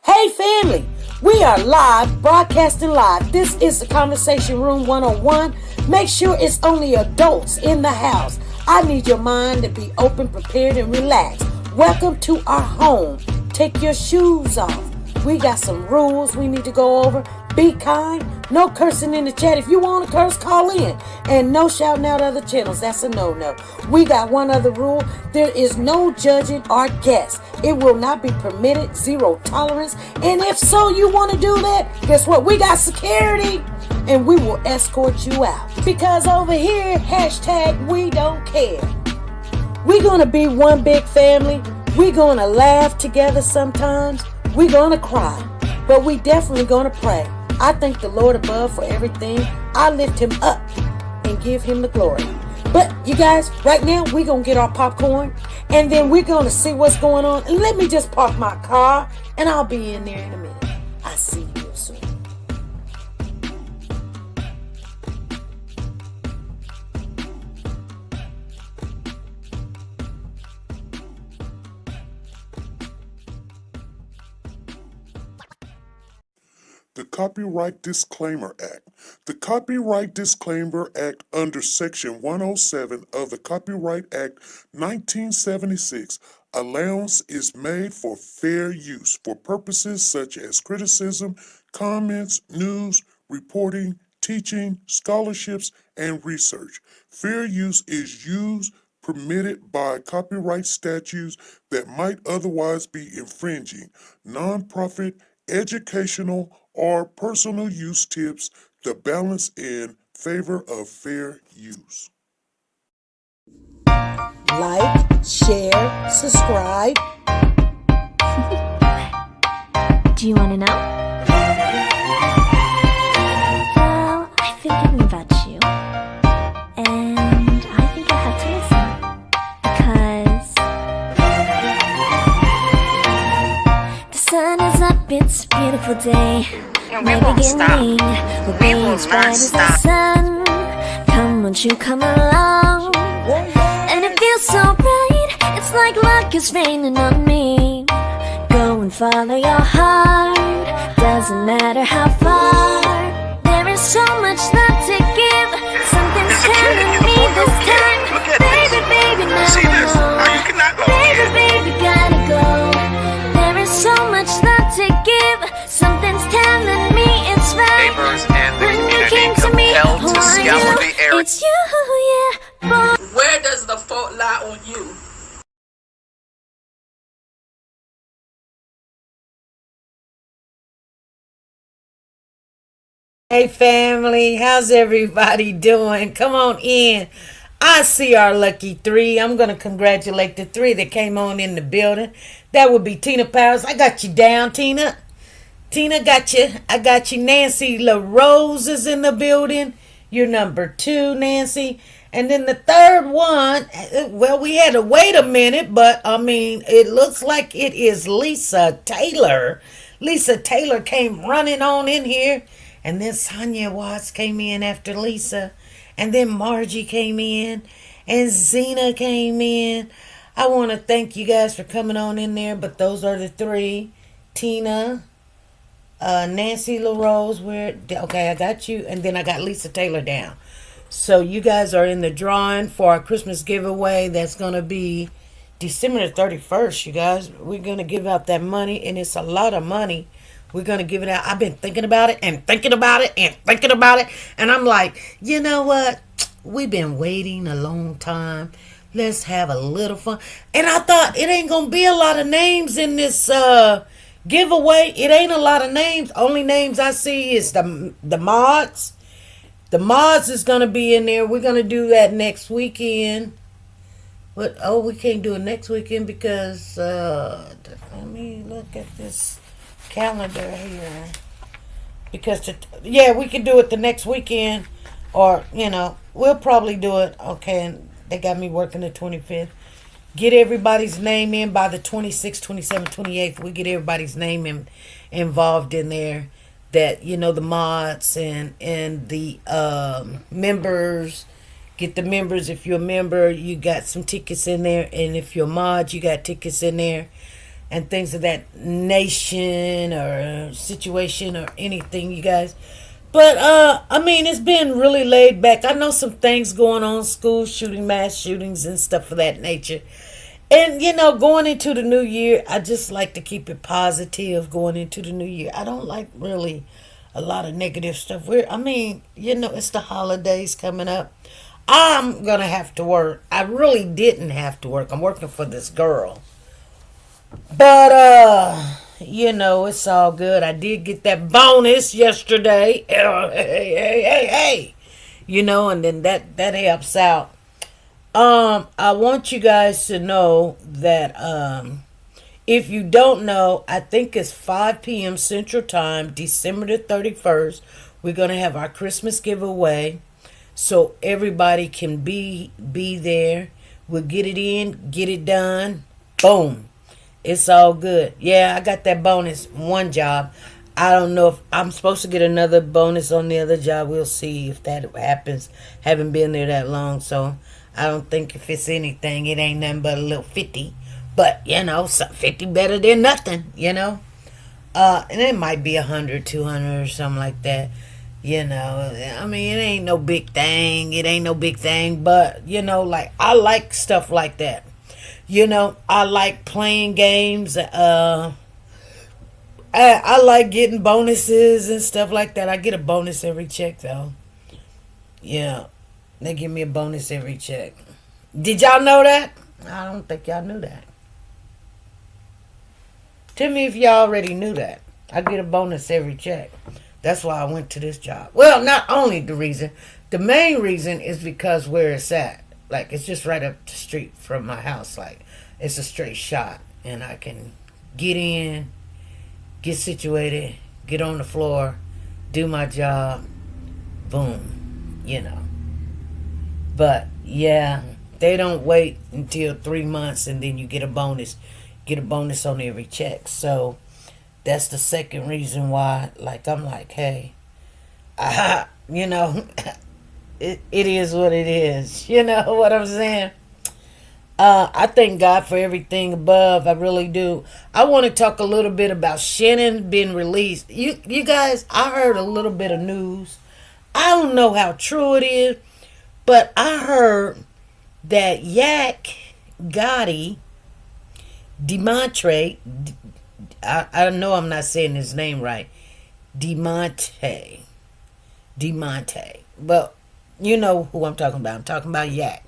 Hey family, we are live, broadcasting live. This is the Conversation Room 101. Make sure it's only adults in the house. I need your mind to be open, prepared, and relaxed. Welcome to our home. Take your shoes off. We got some rules we need to go over. Be kind. No cursing in the chat. If you want to curse, call in. And no shouting out other channels. That's a no-no. We got one other rule. There is no judging our guests. It will not be permitted. Zero tolerance. And if so, you want to do that, guess what? We got security. And we will escort you out. Because over here, hashtag we don't care. We're going to be one big family. We're going to laugh together sometimes. We're going to cry. But we definitely going to pray. I thank the Lord above for everything. I lift him up and give him the glory. But you guys, right now we're going to get our popcorn and then we're going to see what's going on. And let me just park my car and I'll be in there in a minute. I see you real soon. The Copyright Disclaimer Act. The Copyright Disclaimer Act under Section 107 of the Copyright Act 1976, allowance is made for fair use for purposes such as criticism, comments, news, reporting, teaching, scholarships, and research. Fair use is used permitted by copyright statutes that might otherwise be infringing. Nonprofit, educational, or personal use tips the balance in favor of fair use. Like, share, subscribe. Do you want to know? Well, I've been thinking about you, and I think you'll have to listen, because the sun is up, it's a beautiful day. And we won't stop. We will not stop. Sun. Come, won't you come along? And it feels so right. It's like luck is raining on me. Go and follow your heart. Doesn't matter how far. There is so much love to give. Something's telling me this time. Baby, baby, now See this? I How you cannot go Baby, again? baby, gotta go. There is so much love to give. Something's telling me it's right. Neighbors and the When you community came to me, compelled who to are scour you? the area. It's you, yeah, boy. Where does the fault lie on you? Hey family, how's everybody doing? Come on in. I see our lucky three. I'm going to congratulate the three that came on in the building. That would be Tina Powers. I got you down, Tina. Tina, got you. I got you. Nancy LaRose is in the building. You're number 2, Nancy. And then the third one, well, we had to wait a minute, but I mean, it looks like it is Lisa Taylor. Lisa Taylor came running on in here. And then Sonia Watts came in after Lisa. And then Margie came in. And Zena came in. I want to thank you guys for coming on in there. But those are the three. Tina, Nancy LaRose. Okay, I got you. And then I got Lisa Taylor down. So you guys are in the drawing for our Christmas giveaway. That's going to be December the 31st, you guys. We're going to give out that money. And it's a lot of money. We're going to give it out. I've been thinking about it and thinking about it and thinking about it. And I'm like, you know what? We've been waiting a long time. Let's have a little fun. And I thought it ain't going to be a lot of names in this giveaway. It ain't a lot of names. Only names I see is the mods. The mods is going to be in there. We're going to do that next weekend. But, we can't do it next weekend because, let me look at this calendar here, because we can do it the next weekend, or we'll probably do it. Okay, and they got me working the 25th. Get everybody's name in by the 26th, 27th, 28th. We get everybody's name involved in there. That the mods and the members. Get the members. If you're a member, you got some tickets in there, and if you're a mod, you got tickets in there. and things of that nation or situation or anything, you guys. But I mean, it's been really laid back. I know some things going on, school shooting, mass shootings, and stuff of that nature. And going into the new year, I just like to keep it positive going into the new year. I don't like really a lot of negative stuff. It's the holidays coming up. I'm gonna have to work. I really didn't have to work. I'm working for this girl. But it's all good. I did get that bonus yesterday. Hey. And then that helps out. I want you guys to know that if you don't know, I think it's 5 p.m. Central Time, December the 31st. We're gonna have our Christmas giveaway, so everybody can be there. We'll get it in, get it done. Boom. It's all good. Yeah, I got that bonus one job. I don't know if I'm supposed to get another bonus on the other job. We'll see if that happens. Haven't been there that long, so I don't think if it's anything, it ain't nothing but a little 50. But, 50 better than nothing, And it might be 100, 200 or something like that. It ain't no big thing. It ain't no big thing. But, I like stuff like that. I like playing games. I like getting bonuses and stuff like that. I get a bonus every check, though. Yeah, they give me a bonus every check. Did y'all know that? I don't think y'all knew that. Tell me if y'all already knew that. I get a bonus every check. That's why I went to this job. Well, not only the reason. The main reason is because where it's at. Like, it's just right up the street from my house. Like, it's a straight shot. And I can get in, get situated, get on the floor, do my job. Boom. But, yeah, they don't wait until 3 months and then you get a bonus. Get a bonus on every check. So, that's the second reason why, I'm like, hey, it is what it is. You know what I'm saying? I thank God for everything above. I really do. I want to talk a little bit about Shannon being released. You guys, I heard a little bit of news. I don't know how true it is, but I heard that Yak Gotti Demontre, I know I'm not saying his name right, Demonte. But you know who I'm talking about. I'm talking about Yak.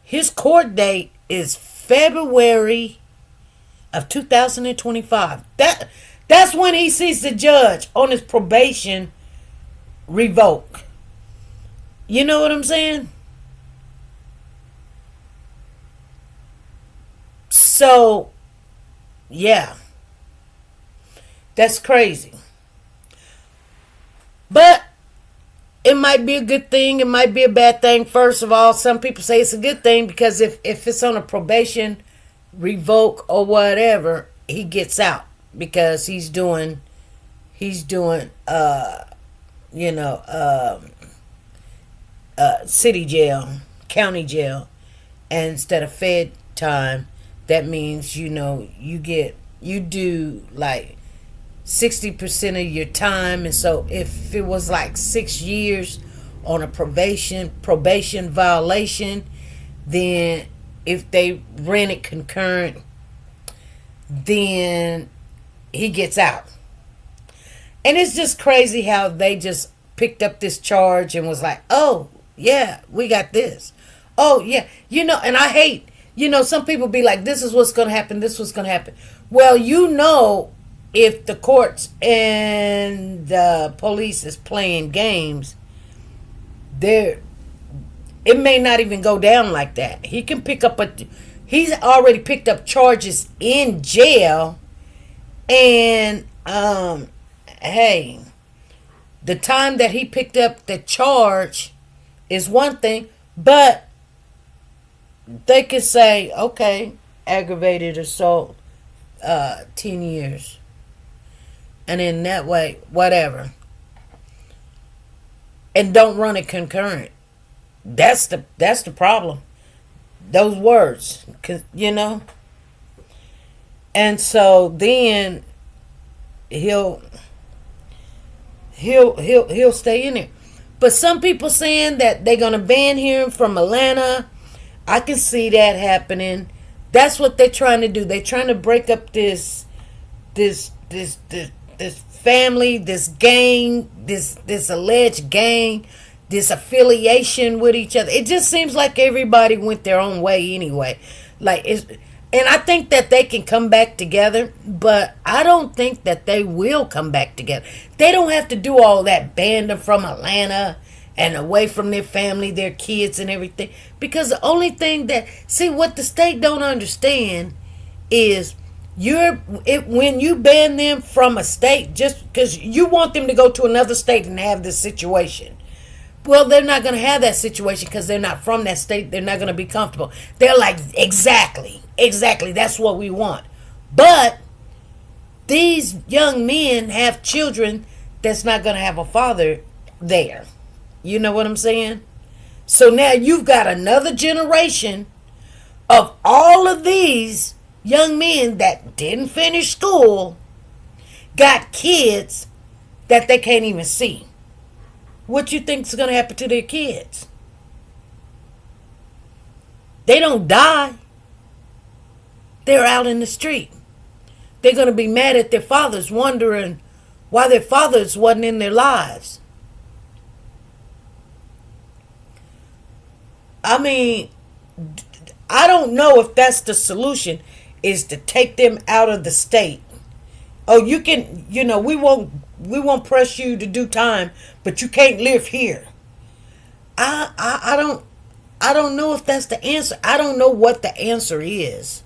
His court date is February of 2025. That's when he sees the judge on his probation revoke. You know what I'm saying? So, yeah. That's crazy. But it might be a good thing. It might be a bad thing. First of all, some people say it's a good thing because if it's on a probation revoke or whatever, he gets out because he's doing city jail, county jail, and instead of fed time, that means you do like 60% of your time. And so if it was like 6 years on a probation violation, then if they ran it concurrent, then he gets out. And it's just crazy how they just picked up this charge and was like, oh yeah, we got this. Oh yeah, and I hate, some people be like, this is what's gonna happen, this was gonna happen. Well, if the courts and the police is playing games, it may not even go down like that. He can he's already picked up charges in jail, and hey, the time that he picked up the charge is one thing, but they could say, okay, aggravated assault, 10 years. And in that way, whatever. And don't run it concurrent. That's the problem. Those words, 'cause, And so then he'll he'll stay in there. But some people saying that they're gonna ban him from Atlanta. I can see that happening. That's what they're trying to do. They're trying to break up this family, this gang, this alleged gang, this affiliation with each other. It just seems like everybody went their own way anyway. Like it's, and I think that they can come back together, but I don't think that they will come back together. They don't have to do all that, ban them from Atlanta and away from their family, their kids and everything. Because the only thing that, see, what the state don't understand is when you ban them from a state, just because you want them to go to another state and have this situation. Well, they're not going to have that situation because they're not from that state. They're not going to be comfortable. They're like, exactly, that's what we want. But these young men have children that's not going to have a father there. You know what I'm saying? So now you've got another generation of all of these young men that didn't finish school, got kids that they can't even see. What you think is going to happen to their kids? They don't die. They're out in the street. They're going to be mad at their fathers, wondering why their fathers wasn't in their lives. I mean, I don't know if that's the solution, is to take them out of the state. Oh, you can, we won't press you to do time, but you can't live here. I don't know if that's the answer. I don't know what the answer is,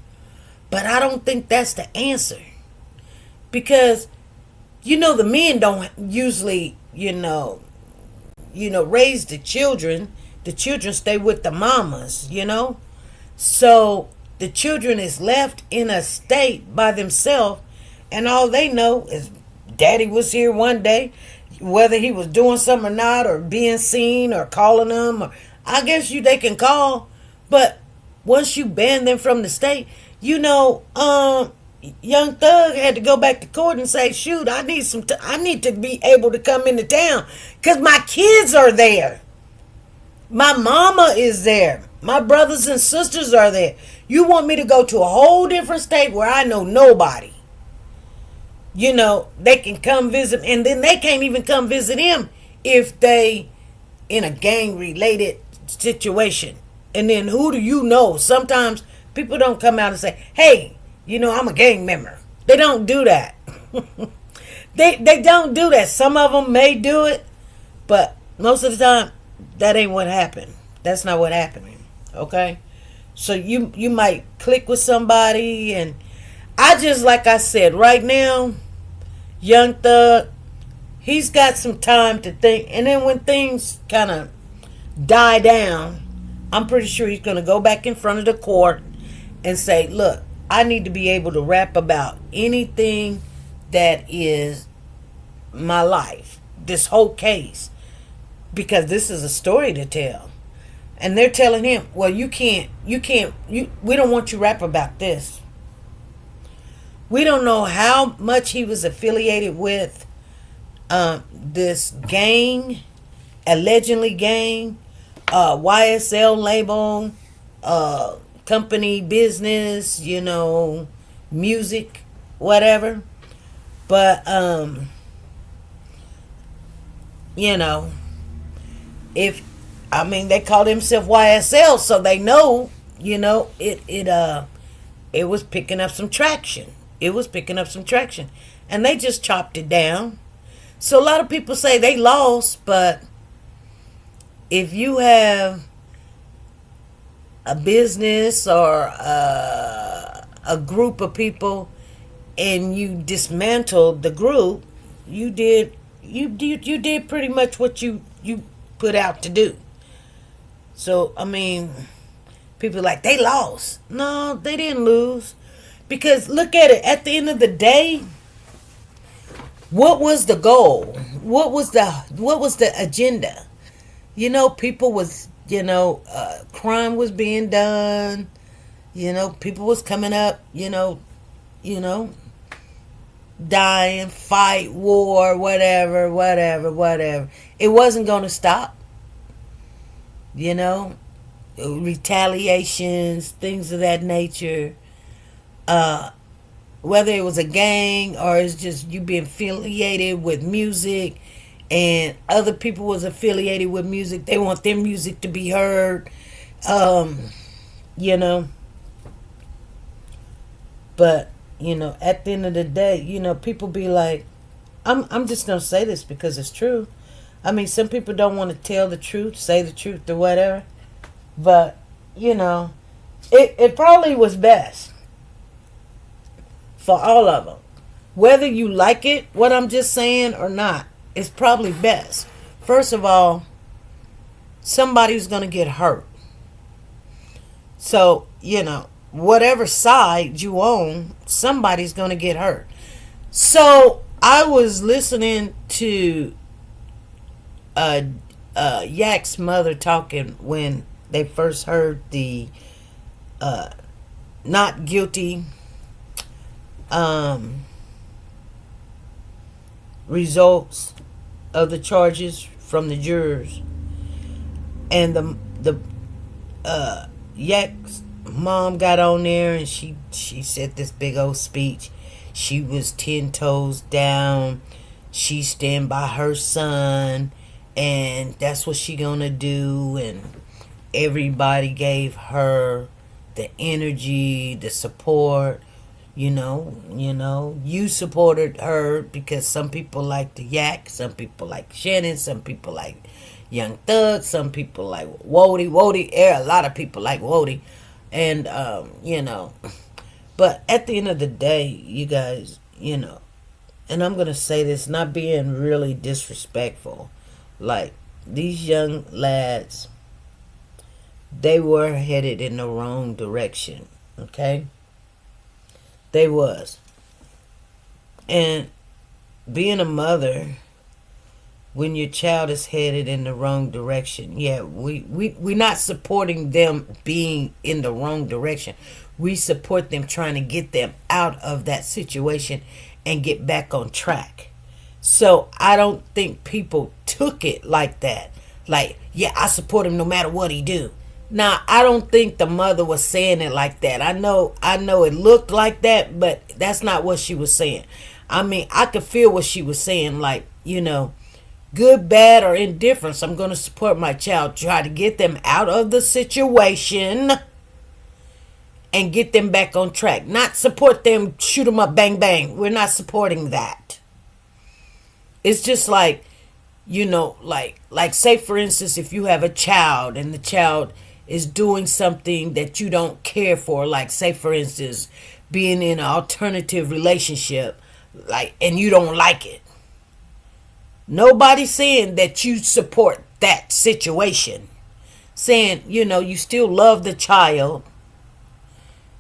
but I don't think that's the answer. Because, the men don't usually, raise the children. The children stay with the mamas, So the children is left in a state by themselves, and all they know is daddy was here one day, whether he was doing something or not, or being seen, or calling them, or I guess they can call. But once you ban them from the state, Young Thug had to go back to court and say, shoot, I need to be able to come into town because my kids are there. My mama is there. My brothers and sisters are there. You want me to go to a whole different state where I know nobody? They can come visit, and then they can't even come visit him if they in a gang-related situation. And then who do you know? Sometimes people don't come out and say, hey, I'm a gang member. They don't do that. They don't do that. Some of them may do it, but most of the time, that ain't what happened. That's not what happened. Okay? So you might click with somebody, and like I said, right now, Young Thug, he's got some time to think, and then when things kind of die down, I'm pretty sure he's going to go back in front of the court and say, look, I need to be able to rap about anything that is my life, this whole case, because this is a story to tell. And they're telling him, well, we don't want you to rap about this. We don't know how much he was affiliated with this gang, allegedly gang, YSL label, company business, music, whatever. But, they call themselves YSL, so they know, it was picking up some traction. And they just chopped it down. So a lot of people say they lost, but if you have a business or a group of people and you dismantled the group, you did pretty much what you put out to do. So, people are like, they lost. No, they didn't lose. Because look at it, at the end of the day, what was the goal? What was the agenda? People was, crime was being done. People was coming up, you know, dying, fight, war, whatever, whatever, whatever. It wasn't going to stop, you know, retaliations, things of that nature. Whether it was a gang or it's just you being affiliated with music and other people was affiliated with music, they want their music to be heard, um, you know. But, you know, at the end of the day, you know, people be like, I'm just going to say this because it's true. I mean, some people don't want to tell the truth, say the truth or whatever. But, you know, it probably was best for all of them. Whether you like it, what I'm just saying, or not, it's probably best. First of all, somebody's going to get hurt. So, you know, whatever side you own, somebody's going to get hurt. So, I was listening to Yak's mother talking when they first heard the not guilty results of the charges from the jurors, and the Yak's mom got on there and she said this big old speech. She was 10 toes down. She stand by her son, and that's what she gonna do. And everybody gave her the energy, the support. You know, you supported her because some people like the Yak, some people like Shannon, some people like Young Thug, some people like Wody. A lot of people like Wody. And, you know, but at the end of the day, you guys, you know, and I'm going to say this, not being really disrespectful, like, these young lads, they were headed in the wrong direction, okay? They was. And being a mother, when your child is headed in the wrong direction, yeah, we're not supporting them being in the wrong direction. We support them trying to get them out of that situation and get back on track. So I don't think people took it like that. Like, yeah, I support him no matter what he do. Now, I don't think the mother was saying it like that. I know it looked like that, but that's not what she was saying. I mean, I could feel what she was saying, like, you know, good, bad, or indifference, I'm going to support my child, try to get them out of the situation and get them back on track. Not support them, shoot them up, bang, bang. We're not supporting that. It's just like, you know, like say, for instance, if you have a child and the child is doing something that you don't care for, like, say, for instance, being in an alternative relationship, like, and you don't like it. Nobody's saying that you support that situation. Saying, you know, you still love the child.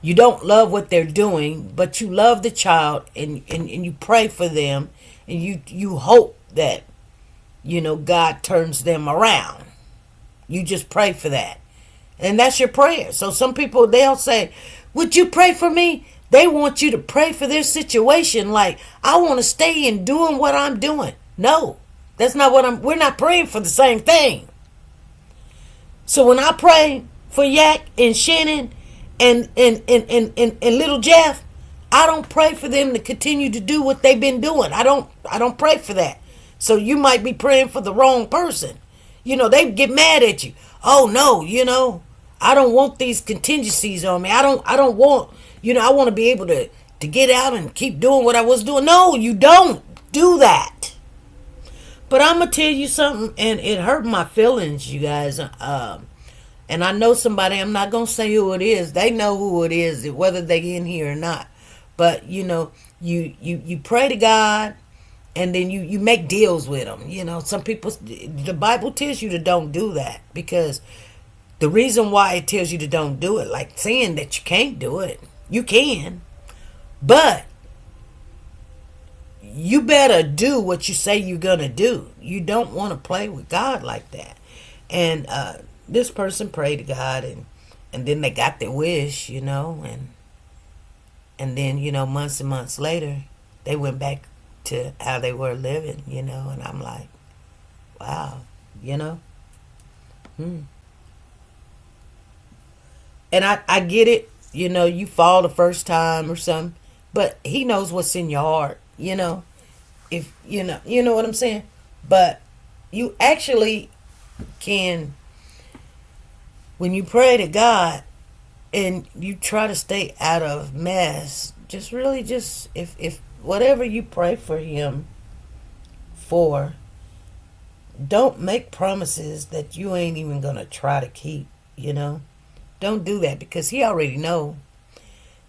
You don't love what they're doing, but you love the child, and you pray for them, and you hope that, you know, God turns them around. You just pray for that. And that's your prayer. So some people, they'll say, would you pray for me? They want you to pray for their situation. Like, I want to stay in doing what I'm doing. No, that's not what we're not praying for the same thing. So when I pray for Yak and Shannon and little Jeff, I don't pray for them to continue to do what they've been doing. I don't pray for that. So you might be praying for the wrong person. You know, they get mad at you. Oh no, you know, I don't want these contingencies on me. I don't want, you know, I want to be able to get out and keep doing what I was doing. No, you don't do that. But I'm going to tell you something, and it hurt my feelings, you guys. And I know somebody, I'm not going to say who it is. They know who it is, whether they in here or not. But, you know, you pray to God, and then you make deals with them. You know, some people, the Bible tells you to don't do that, because the reason why it tells you to don't do it, like saying that you can't do it, you can, but you better do what you say you're going to do. You don't want to play with God like that. And this person prayed to God, and then they got their wish, you know, and And then, months and months later, they went back to how they were living, and I'm like, wow, you know? Hmm. And I get it, you fall the first time or something, but he knows what's in your heart, if, you know what I'm saying? But you actually can, when you pray to God and you try to stay out of mess, just really just, if whatever you pray for him for, don't make promises that you ain't even gonna try to keep, Don't do that because he already know.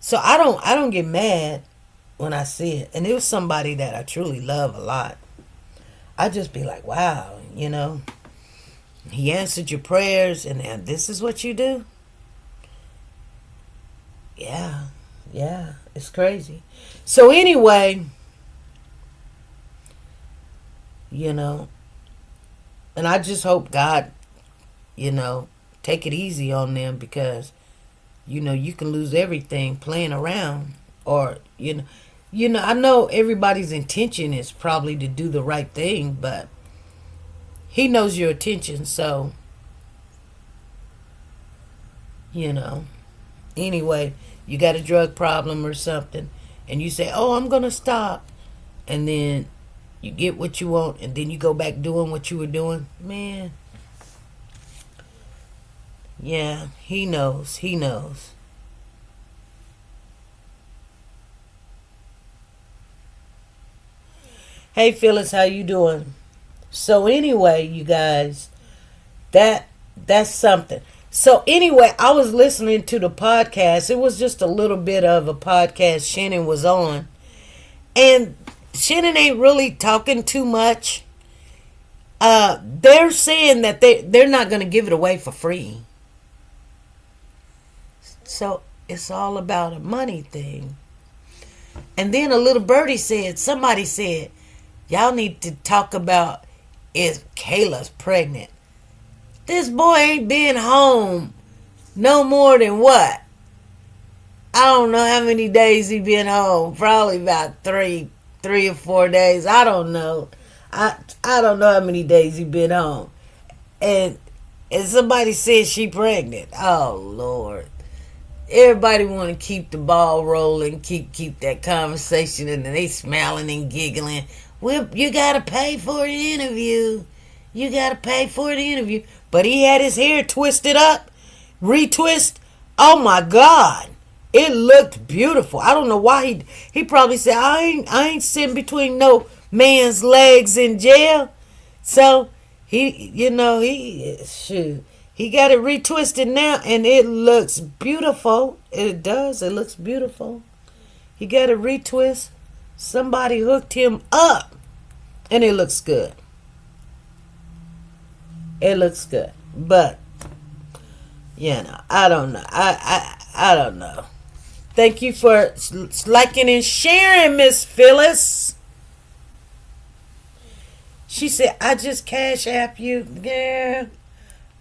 So I don't get mad when I see it. And it was somebody that I truly love a lot. I just be like, wow, he answered your prayers and this is what you do? Yeah. Yeah. It's crazy. So anyway, and I just hope God, take it easy on them because, you can lose everything playing around or, I know everybody's intention is probably to do the right thing, but he knows your intention. So, anyway, you got a drug problem or something and you say, oh, I'm going to stop. And then you get what you want and then you go back doing what you were doing. Man. Yeah, he knows. He knows. Hey Phyllis, how you doing? So anyway, you guys, that's something. So anyway, I was listening to the podcast. It was just a little bit of a podcast Shannon was on. And Shannon ain't really talking too much. They're saying that they're not going to give it away for free. So it's all about a money thing. And then a little birdie said, somebody said, y'all need to talk about if Kayla's pregnant. This boy ain't been home no more than what? I don't know how many days he been home. Probably about three or 4 days. I don't know. I don't know how many days he been home. And somebody said she pregnant. Oh Lord. Everybody want to keep the ball rolling, keep that conversation, and they smiling and giggling. Well, you got to pay for an interview. You got to pay for an interview. But he had his hair twisted up, retwist. Oh my God. It looked beautiful. I don't know why he probably said, I ain't sitting between no man's legs in jail. So he got it retwisted now and it looks beautiful. It does. It looks beautiful. He got it retwist. Somebody hooked him up and it looks good. It looks good. But I don't know. I don't know. Thank you for liking and sharing, Miss Phyllis. She said, I just cash app you. Yeah.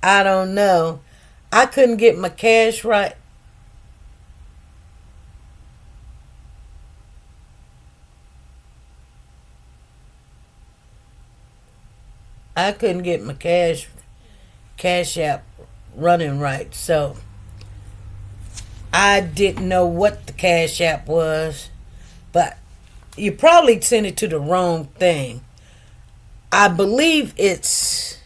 I don't know. I couldn't get my cash right. I couldn't get my cash app running right. So I didn't know what the cash app was. But you probably sent it to the wrong thing. I believe this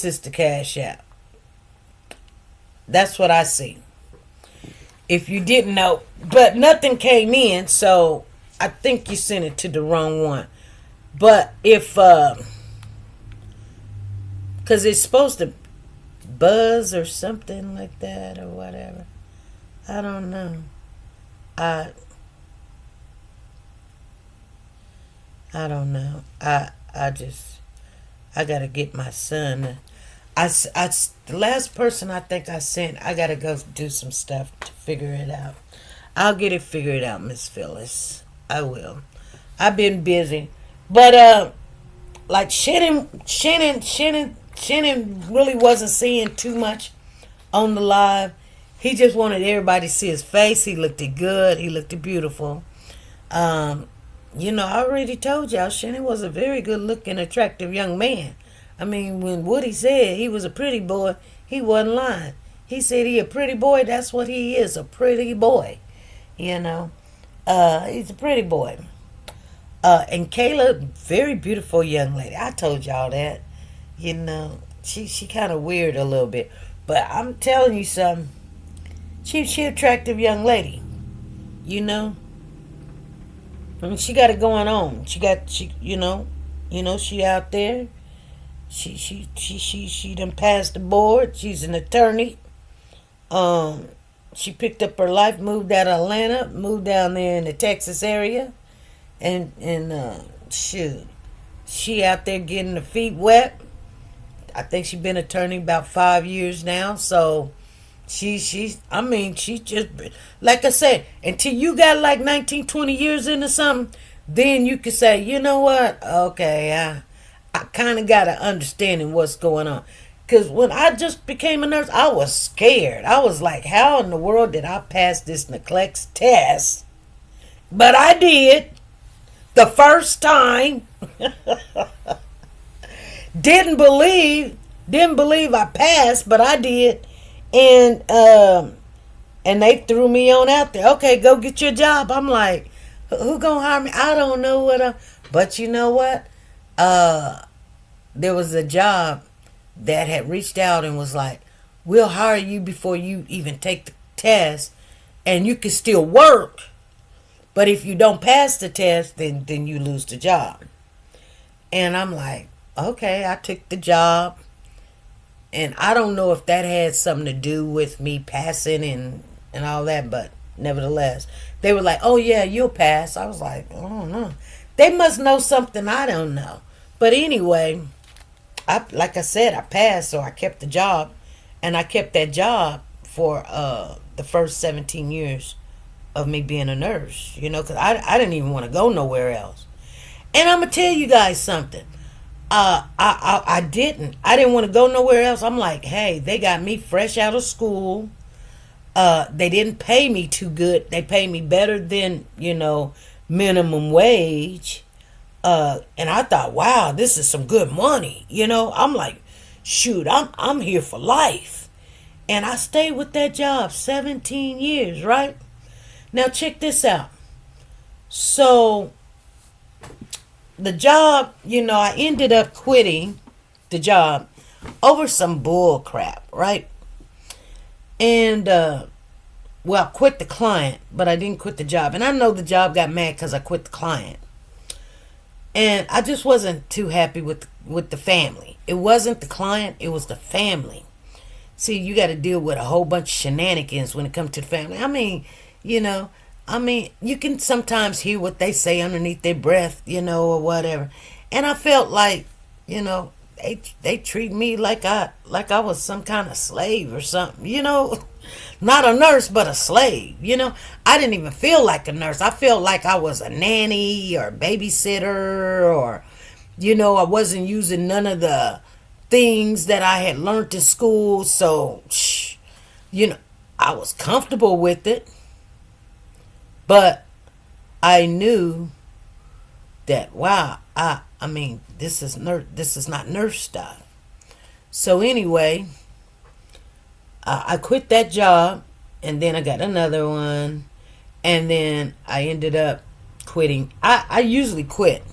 is the cash app. That's what I see. If you didn't know, but nothing came in, so I think you sent it to the wrong one. But if, because it's supposed to buzz or something like that or whatever. I don't know. I don't know. I gotta get my son. The last person I think I sent, I gotta go do some stuff to figure it out. I'll get it figured out, Miss Phyllis. I will. I've been busy. But like Shannon Shannon really wasn't seeing too much on the live. He just wanted everybody to see his face. He looked good. He looked beautiful. I already told y'all Shannon was a very good looking, attractive young man. I mean, when Woody said he was a pretty boy, he wasn't lying. He said he a pretty boy. That's what he is, a pretty boy. He's a pretty boy. And Kayla, very beautiful young lady. I told y'all that. She kind of weird a little bit. But I'm telling you something. She attractive young lady. I mean, she got it going on. She out there. She done passed the board. She's an attorney. She picked up her life, moved out of Atlanta, moved down there in the Texas area, and shoot, she out there getting her feet wet. I think she's been attorney about 5 years now. So she just, like I said, until you got like 19, 20 years into something, then you can say, you know what? Okay, I kind of got an understanding what's going on. Because when I just became a nurse, I was scared. I was like, how in the world did I pass this NCLEX test? But I did. The first time. Didn't believe I passed, but I did. And they threw me on out there. Okay, go get your job. I'm like, who gonna hire me? I don't know but you know what? There was a job that had reached out and was like, we'll hire you before you even take the test, and you can still work, but if you don't pass the test, then you lose the job. And I'm like, okay, I took the job, and I don't know if that had something to do with me passing and all that, but nevertheless, they were like, oh yeah, you'll pass. I was like, I don't know. They must know something I don't know. But anyway, like I said, I passed, so I kept the job, and I kept that job for the first 17 years of me being a nurse, because I didn't even want to go nowhere else. And I'm going to tell you guys something. I didn't want to go nowhere else. I'm like, hey, they got me fresh out of school. They didn't pay me too good. They paid me better than, minimum wage. And I thought, wow, this is some good money. I'm like, shoot, I'm here for life. And I stayed with that job 17 years, right? Now check this out. So the job, I ended up quitting the job over some bull crap, right? And I quit the client, but I didn't quit the job. And I know the job got mad because I quit the client. And I just wasn't too happy with the family. It wasn't the client, it was the family. See, you got to deal with a whole bunch of shenanigans when it comes to the family. I mean, you can sometimes hear what they say underneath their breath, or whatever. And I felt like, they treat me like I was some kind of slave or something, Not a nurse, but a slave, I didn't even feel like a nurse. I felt like I was a nanny or babysitter, or, I wasn't using none of the things that I had learned in school. So, I was comfortable with it. But I knew that, wow, I mean, this is not nurse stuff. So anyway, I quit that job, and then I got another one, and then I ended up quitting. I usually quit.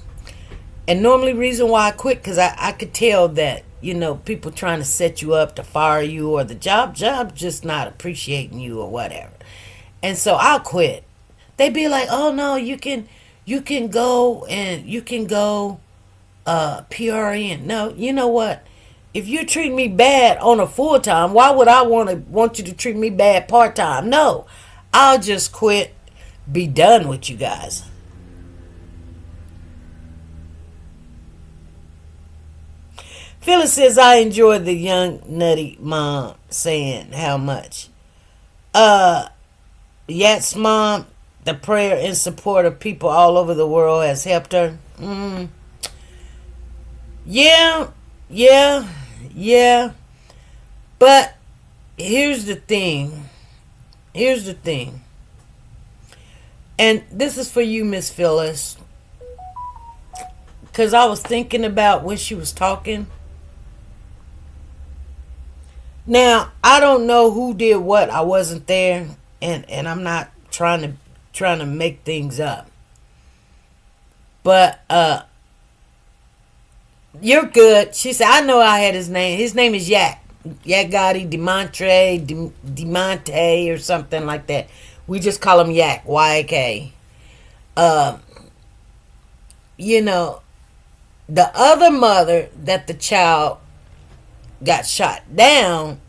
And normally reason why I quit, because I could tell that, people trying to set you up to fire you, or the job just not appreciating you or whatever. And so I'll quit. They be like, oh no, you can go PRN. No, you know what? If you treat me bad on a full time, why would I want you to treat me bad part time? No, I'll just quit, be done with you guys. Phyllis says, I enjoy the young nutty mom saying how much. Yat's mom, the prayer and support of people all over the world has helped her. Yeah. Yeah, but here's the thing. Here's the thing. And this is for you, Miss Phyllis. Because I was thinking about when she was talking. Now, I don't know who did what. I wasn't there. And I'm not trying to make things up. But you're good. She said, I know I had his name. His name is Yak. Yak Gotti, Demonte, or something like that. We just call him Yak, Y-A-K. You know, the other mother that the child got shot down,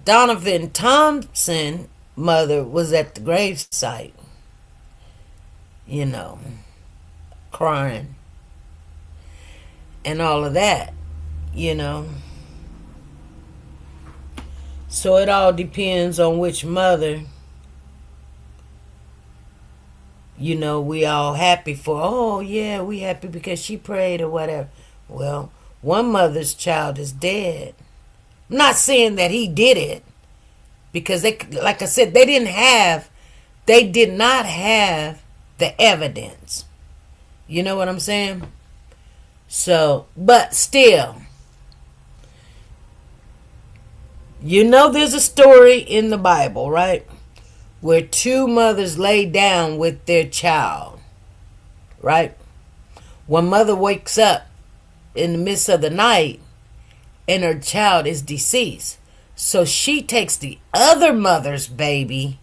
Donovan Thompson mother was at the gravesite, you know, crying and all of that, you know. So it all depends on which mother, you know, we all happy for. Oh, yeah, we happy because she prayed or whatever. Well, one mother's child is dead. I'm not saying that he did it, because they, like I said, they did not have the evidence. You know what I'm saying? So, but still, you know, there's a story in the Bible, right, where two mothers lay down with their child, right? One mother wakes up in the midst of the night and her child is deceased. So she takes the other mother's baby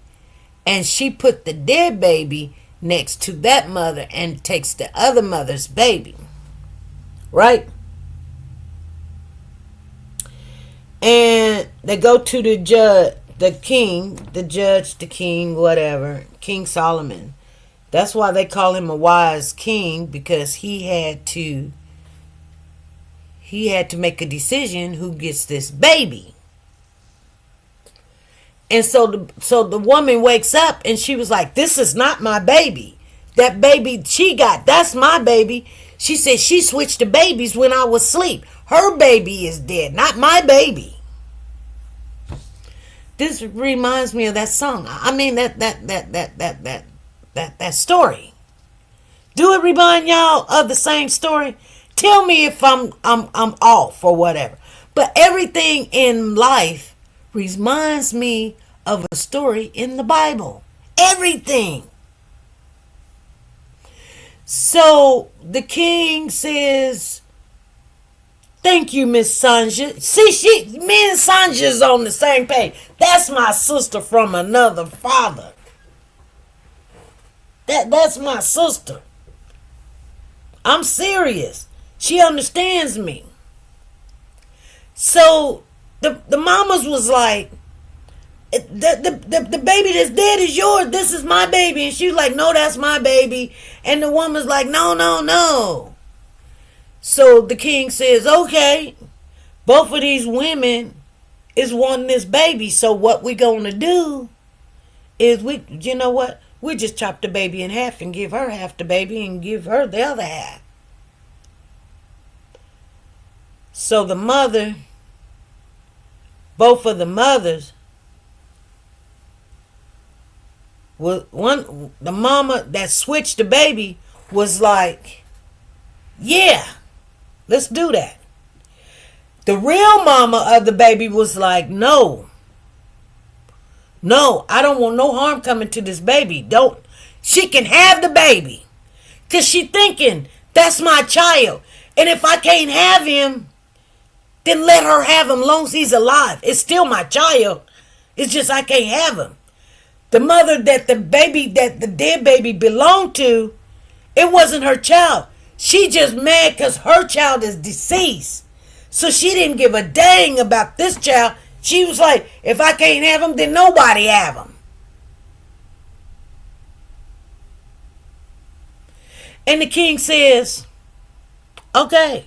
and she put the dead baby next to that mother and takes the other mother's baby, right? And they go to the judge, the king, whatever, King Solomon. That's why they call him a wise king, because he had to make a decision who gets this baby. And so the woman wakes up and she was like, this is not my baby. That baby she got, that's my baby. She said she switched the babies when I was asleep. Her baby is dead, not my baby. This reminds me of that song. I mean that story. Do it remind y'all of the same story? Tell me if I'm off or whatever. But everything in life reminds me of a story in the Bible. Everything. So the king says, thank you, Miss Sanja. See, me and Sanja's on the same page. That's my sister from another father. That's my sister. I'm serious. She understands me. So the mamas was like, the baby that's dead is yours. This is my baby. And she was like, no, that's my baby. And the woman's like, no. So the king says, okay, both of these women is wanting this baby. So what we gonna do is you know what? We just chop the baby in half and give her half the baby and give her the other half. So the mother, both of the mothers, the mama that switched the baby was like, yeah, let's do that. The real mama of the baby was like, no, I don't want no harm coming to this baby. She can have the baby. Because she thinking, that's my child. And if I can't have him, then let her have him long as he's alive. It's still my child. It's just I can't have him. The mother that the dead baby belonged to, it wasn't her child. She just mad because her child is deceased. So she didn't give a dang about this child. She was like, if I can't have him, then nobody have him. And the king says, okay,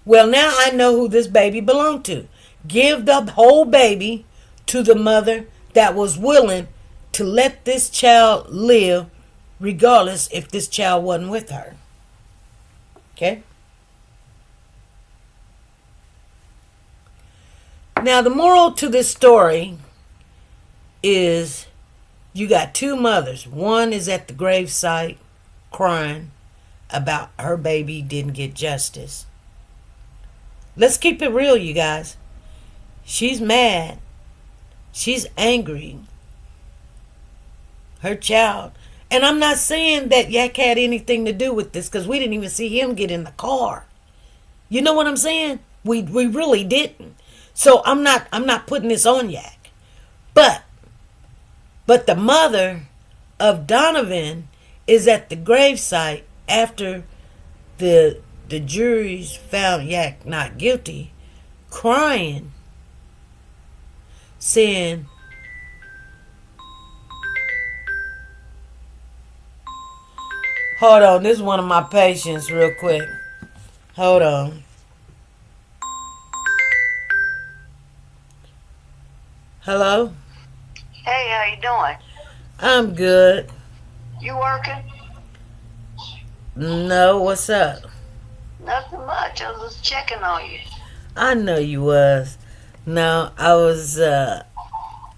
well, now I know who this baby belonged to. Give the whole baby to the mother that was willing to let this child live, regardless if this child wasn't with her. Okay? Now, the moral to this story is you got two mothers. One is at the gravesite crying about her baby didn't get justice. Let's keep it real, you guys. She's mad. She's angry. Her child. And I'm not saying that Yak had anything to do with this because we didn't even see him get in the car. You know what I'm saying? We really didn't. So I'm not putting this on Yak. But the mother of Donovan is at the gravesite after the juries found Yak not guilty, crying, saying, hold on, this is one of my patients real quick. Hold on. Hello? Hey, how you doing? I'm good. You working? No, what's up? Nothing much. I was just checking on you. I know you was. No, I was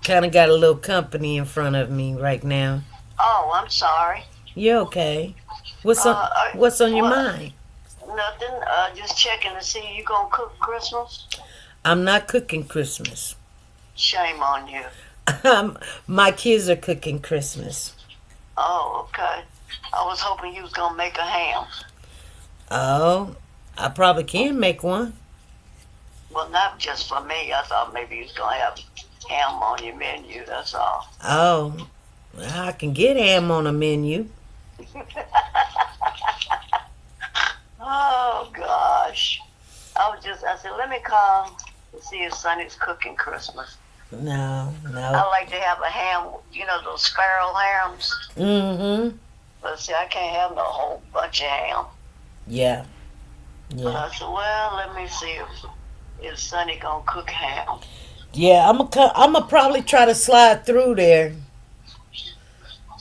kind of got a little company in front of me right now. Oh, I'm sorry. You okay? What's on your mind? Nothing. Just checking to see you gonna cook Christmas. I'm not cooking Christmas. Shame on you. My kids are cooking Christmas. Oh, okay. I was hoping you was gonna make a ham. Oh, I probably can make one. Well, not just for me. I thought maybe you was gonna have ham on your menu. That's all. Oh, I can get ham on a menu. Oh gosh. I said, let me call to see if Sonny's cooking Christmas. No. I like to have a ham, those sparrow hams. Mm-hmm. But see, I can't have no whole bunch of ham. Yeah. I said, well, let me see if Sonny gonna cook ham. Yeah, I'm gonna probably try to slide through there.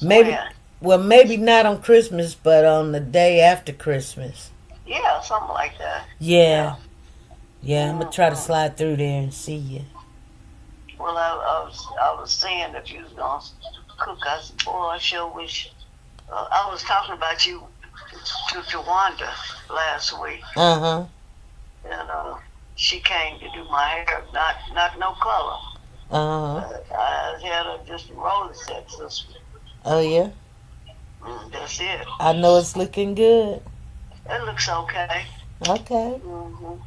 Maybe, maybe not on Christmas, but on the day after Christmas. Yeah, something like that. Yeah, I'm gonna try to slide through there and see you. Well, I was saying if you was gonna cook, I said, boy, I sure wish. I was talking about you to Wanda last week. Uh-huh. And she came to do my hair, not no color. Uh-huh. I had her just roller set this week. Oh, yeah? That's it. I know it's looking good. It looks okay. Okay. Mm-hmm.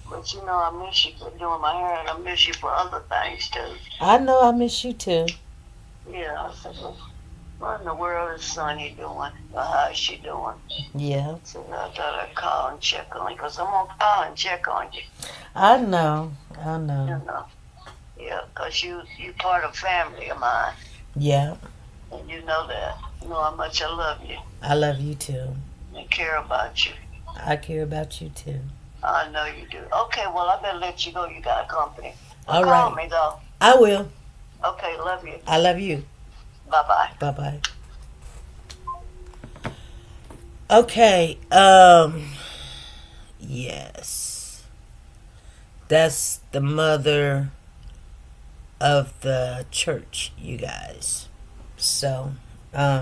But I miss you for doing my hair, and I miss you for other things too. I know I miss you too. Yeah, I said, what in the world is Sonny doing? How is she doing? Yeah. So I thought I'd call and check on you, because I'm going to call and check on you. I know. Yeah, because you part of family of mine. Yeah. And you know that. You know how much I love you. I love you too. And care about you. I care about you too. I know you do. Okay, well, I better let you go. You got company. All Call right. me, though. I will. Okay, love you. I love you. Bye-bye. Bye-bye. Okay, yes. That's the mother of the church, you guys. So,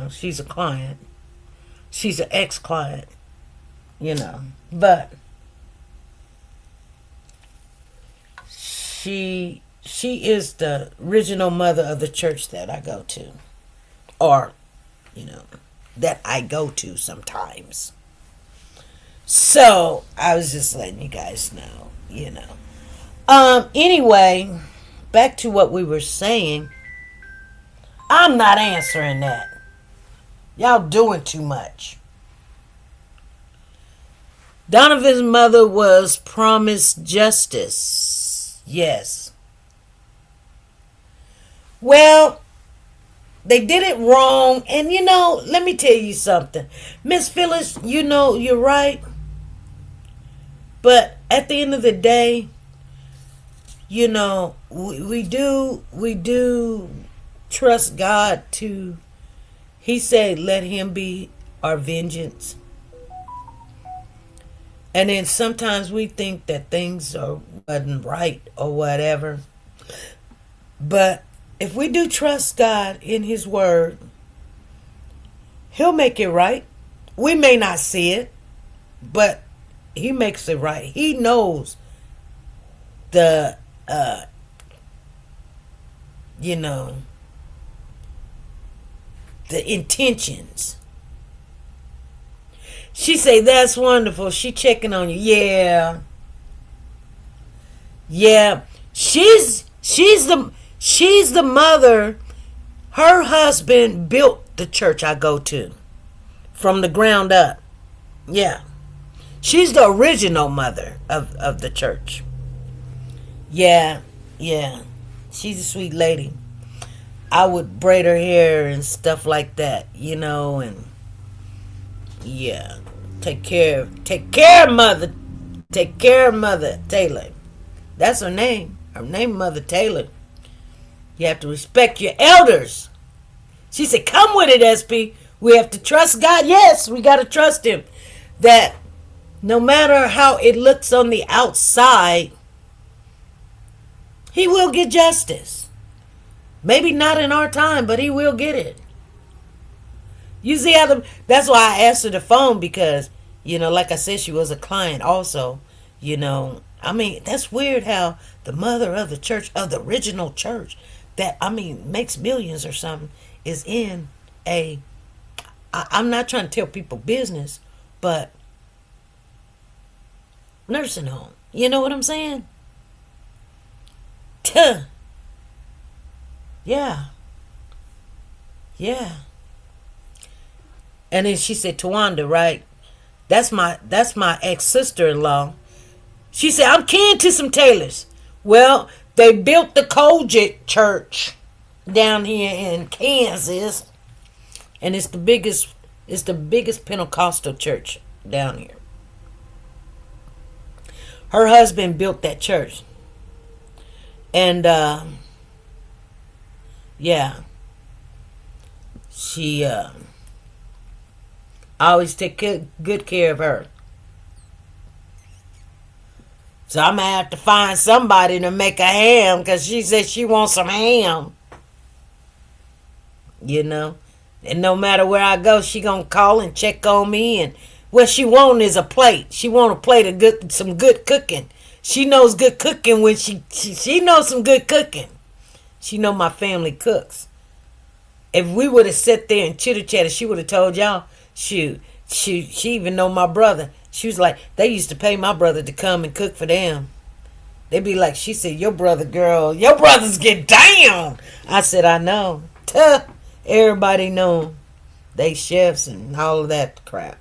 she's a client. She's an ex-client, but she is the original mother of the church that I go to. Or, that I go to sometimes. So, I was just letting you guys know, Anyway, back to what we were saying. I'm not answering that. Y'all doing too much. Donovan's mother was promised justice. Yes. Well, they did it wrong. And, let me tell you something. Miss Phyllis, you're right. But at the end of the day, we do trust God to, he said, let him be our vengeance. And then sometimes we think that things wasn't right or whatever. But if we do trust God in His Word, He'll make it right. We may not see it, but He makes it right. He knows the, you know, the intentions. She say, that's wonderful. She checking on you. Yeah. Yeah. She's the mother. Her husband built the church I go to from the ground up. Yeah. She's the original mother of the church. Yeah. Yeah. She's a sweet lady. I would braid her hair and stuff like that, you know, and yeah. Take care, mother. Take care, Mother Taylor. That's her name. Her name, Mother Taylor. You have to respect your elders. She said, come with it, SP. We have to trust God. Yes, we got to trust Him. That no matter how it looks on the outside, He will get justice. Maybe not in our time, but He will get it. You see how that's why I answered the phone, because, you know, like I said, she was a client also, you know. I mean, that's weird how the mother of the church, of the original church, that, I mean, makes millions or something, is in I'm not trying to tell people business, but nursing home. You know what I'm saying? Tuh. Yeah. Yeah. And then she said, Tawanda, right? That's my ex-sister-in-law. She said, I'm kin to some Taylors. Well, they built the Kojic church down here in Kansas. And it's the biggest Pentecostal church down here. Her husband built that church. And yeah. She I always take good care of her. So I'm going to have to find somebody to make a ham, because she said she wants some ham. You know? And no matter where I go, she going to call and check on me. And what she want is a plate. She want a plate of some good cooking. She knows good cooking when she knows some good cooking. She know my family cooks. If we would have sat there and chitter-chatted, she would have told y'all, shoot, she even know my brother. She was like, they used to pay my brother to come and cook for them. They'd be like, she said, your brother, girl, your brothers get down. I said, I know. Tuh. Everybody know they chefs and all of that crap.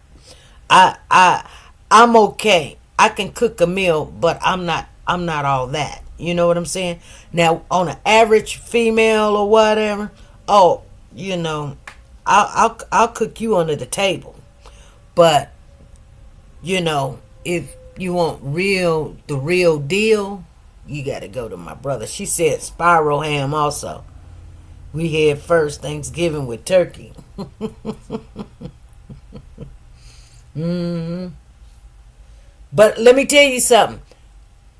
I'm okay. I can cook a meal, but I'm not all that. You know what I'm saying? Now, on an average female or whatever, oh, you know, I'll cook you under the table. But, you know, if you want the real deal, you got to go to my brother. She said spiral ham also. We had first Thanksgiving with turkey. Mm-hmm. But let me tell you something.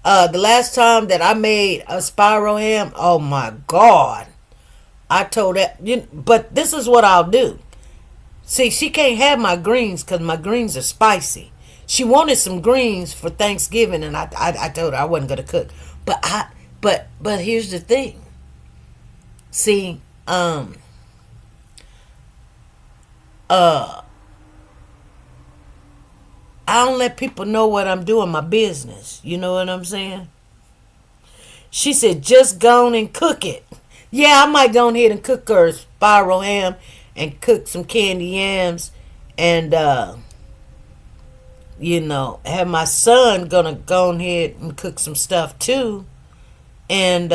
The last time that I made a spiral ham, oh my God. I told her, but this is what I'll do. See, she can't have my greens because my greens are spicy. She wanted some greens for Thanksgiving, and I told her I wasn't gonna cook. But here's the thing. See, I don't let people know what I'm doing, my business. You know what I'm saying? She said, just go on and cook it. Yeah, I might go ahead and cook her a spiral ham and cook some candy yams and, you know, have my son gonna go ahead and cook some stuff too and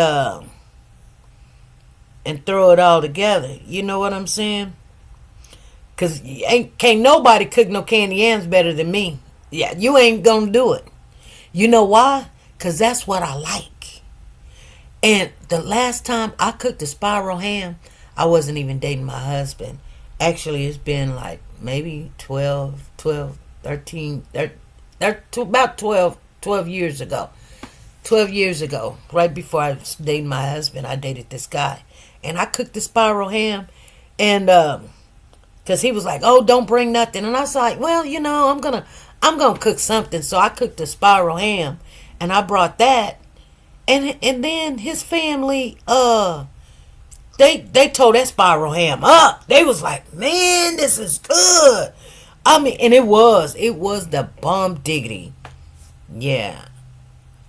throw it all together. You know what I'm saying? Because can't nobody cook no candy yams better than me. Yeah, you ain't gonna do it. You know why? Because that's what I like. And the last time I cooked a spiral ham, I wasn't even dating my husband. Actually, it's been like maybe 13 about 12 years ago. 12 years ago, right before I was dating my husband, I dated this guy. And I cooked the spiral ham. And, because he was like, oh, don't bring nothing. And I was like, well, I'm gonna cook something. So I cooked the spiral ham. And I brought that. And then his family, they tore that spiral ham up. They was like, man, this is good. I mean, and it was the bomb diggity. Yeah.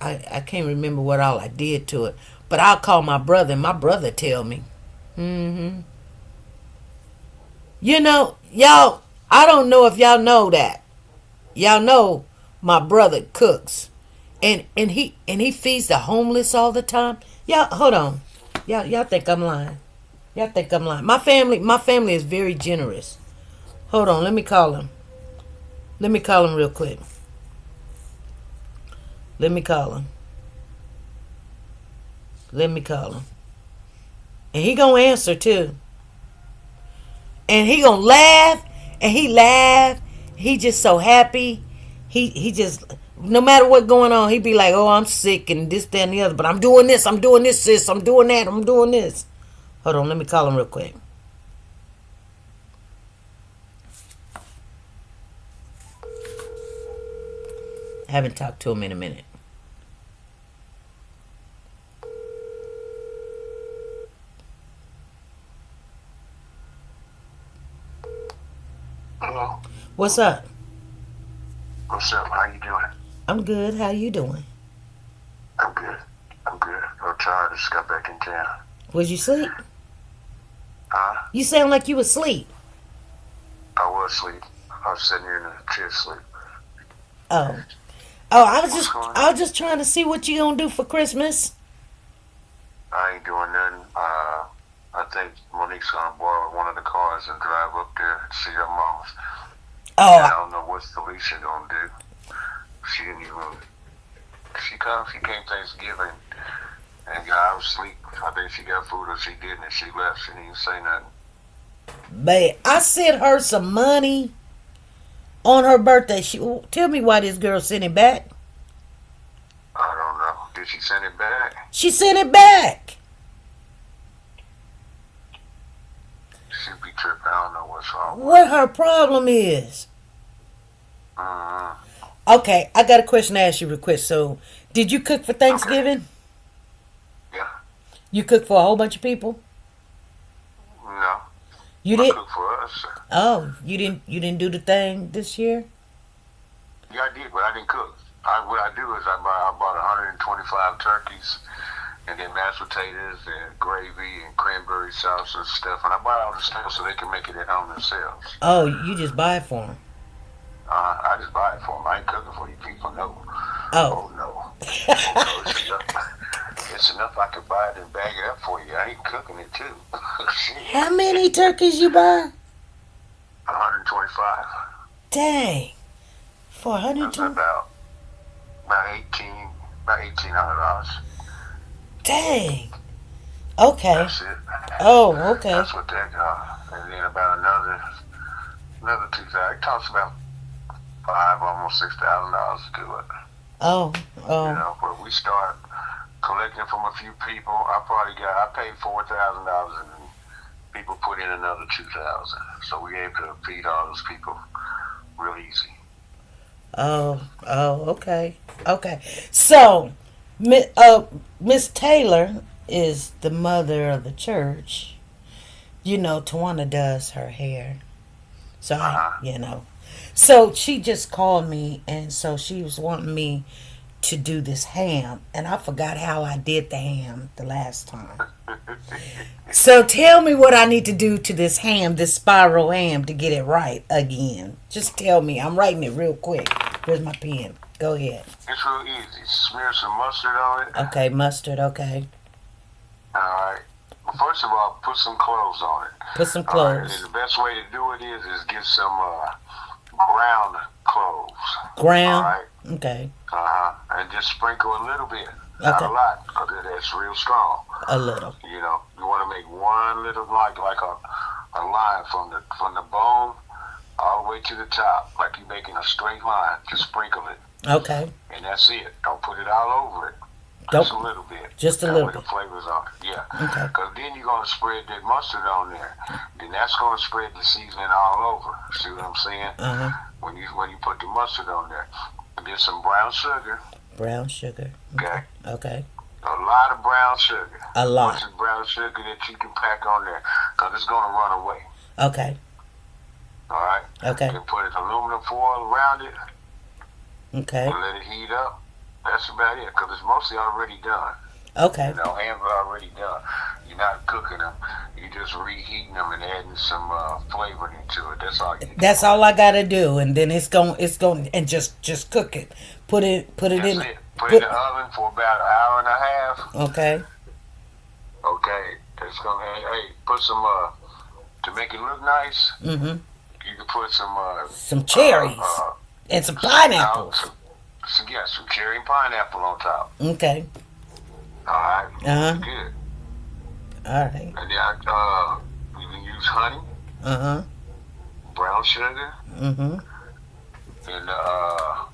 I can't remember what all I did to it. But I'll call my brother, and my brother tell me. Mm-hmm. Y'all, I don't know if y'all know that. Y'all know my brother cooks. And he feeds the homeless all the time. Y'all, hold on. Y'all think I'm lying. Y'all think I'm lying. My family is very generous. Hold on, let me call him. Let me call him real quick. Let me call him. And he gonna answer too. And he gonna laugh. And he laugh. He just so happy. He just, no matter what going on, he be like, oh, I'm sick and this, that, and the other. But I'm doing this, sis. I'm doing that, I'm doing this. Hold on, let me call him real quick. I haven't talked to him in a minute. Hello. What's up? What's up? How you doing? I'm good. How you doing? I'm good. I'm tired. I just got back in town. Was you asleep? Huh? You sound like you was asleep. I was asleep. I was sitting here in the chair asleep. Oh, I was just trying to see what you gonna do for Christmas. I ain't doing nothing. I think Monique's gonna borrow one of the cars and drive up there and see her mama's. Oh, And I don't know what Felicia gonna do. She didn't even. She came Thanksgiving, and I was asleep. I think she got food or she didn't, and she left. She didn't even say nothing. babe, I sent her some money on her birthday. Tell me why this girl sent it back. I don't know. Did she send it back? She sent it back. She be tripping. I don't know what's wrong. What her problem is? Mm-hmm. Okay, I got a question to ask you real quick. So, did you cook for Thanksgiving? Yeah. You cooked for a whole bunch of people? No. You I did? cook for us. Oh, you didn't do the thing this year? Yeah, I did, but I didn't cook. What I do is I bought 125 turkeys, and then mashed potatoes and gravy and cranberry sauce and stuff. And I buy all the stuff so they can make it at home themselves. Oh, you just buy it for them. I just buy it for them. I ain't cooking for you people, no. Oh. No. Oh, no, it's enough I could buy it and bag it up for you. I ain't cooking it, too. Shit. How many turkeys you buy? 125. Dang. For That's 120? about $1,800. Dang. Okay. That's it. Oh, okay. That's what that and then about another 2,000. It costs about almost $6,000 to do it. Oh. But we start collecting from a few people. I paid $4,000 and people put in another $2,000. So we able to feed all those people real easy. Oh, okay. So, Miss Taylor is the mother of the church. Tawana does her hair. So, So she just called me, and so she was wanting me to do this ham. And I forgot how I did the ham the last time. So tell me what I need to do to this ham, this spiral ham, to get it right again. Just tell me. I'm writing it real quick. Where's my pen? Go ahead. It's real easy. Smear some mustard on it. Okay, mustard, okay. All right. Well, first of all, put some cloves on it. Put some All right, cloves. and the best way to do it is get some ground cloves. Ground? All right. Okay. And just sprinkle a little bit. Not a lot, because that's real strong. A little. You want to make one little like a line from the bone all the way to the top, like you're making a straight line. Just sprinkle it, Okay. and that's it. Don't put it all over it. Don't. Just a little bit. Just a That little way bit. the flavors on it. Yeah. Okay. Because then you're gonna spread that mustard on there. Then that's gonna spread the seasoning all over. See what I'm saying? Uh huh. When you put the mustard on there, and then some brown sugar. Brown sugar. Okay. Okay. A lot of brown sugar. A lot. Bunch of brown sugar that you can pack on there, cause it's gonna run away. Okay. All right. Okay. And put aluminum foil around it. Okay. And let it heat up. That's about it, cause it's mostly already done. Okay. You know, hams are already done. You're not cooking them. You're just reheating them and adding some flavoring into it. That's all you do. That's all I gotta do, and then it's going, and just cook it. Put it That's in. it. Put it in the oven for about an hour and a half. Okay. Okay. It's gonna, hey, put some, to make it look nice, Mm-hmm. you can put Some cherries and some pineapples. Some cherry and pineapple on top. Okay. All right. Uh-huh. Good. All right. And then you can use honey, Uh-huh. brown sugar, Mm-hmm. and a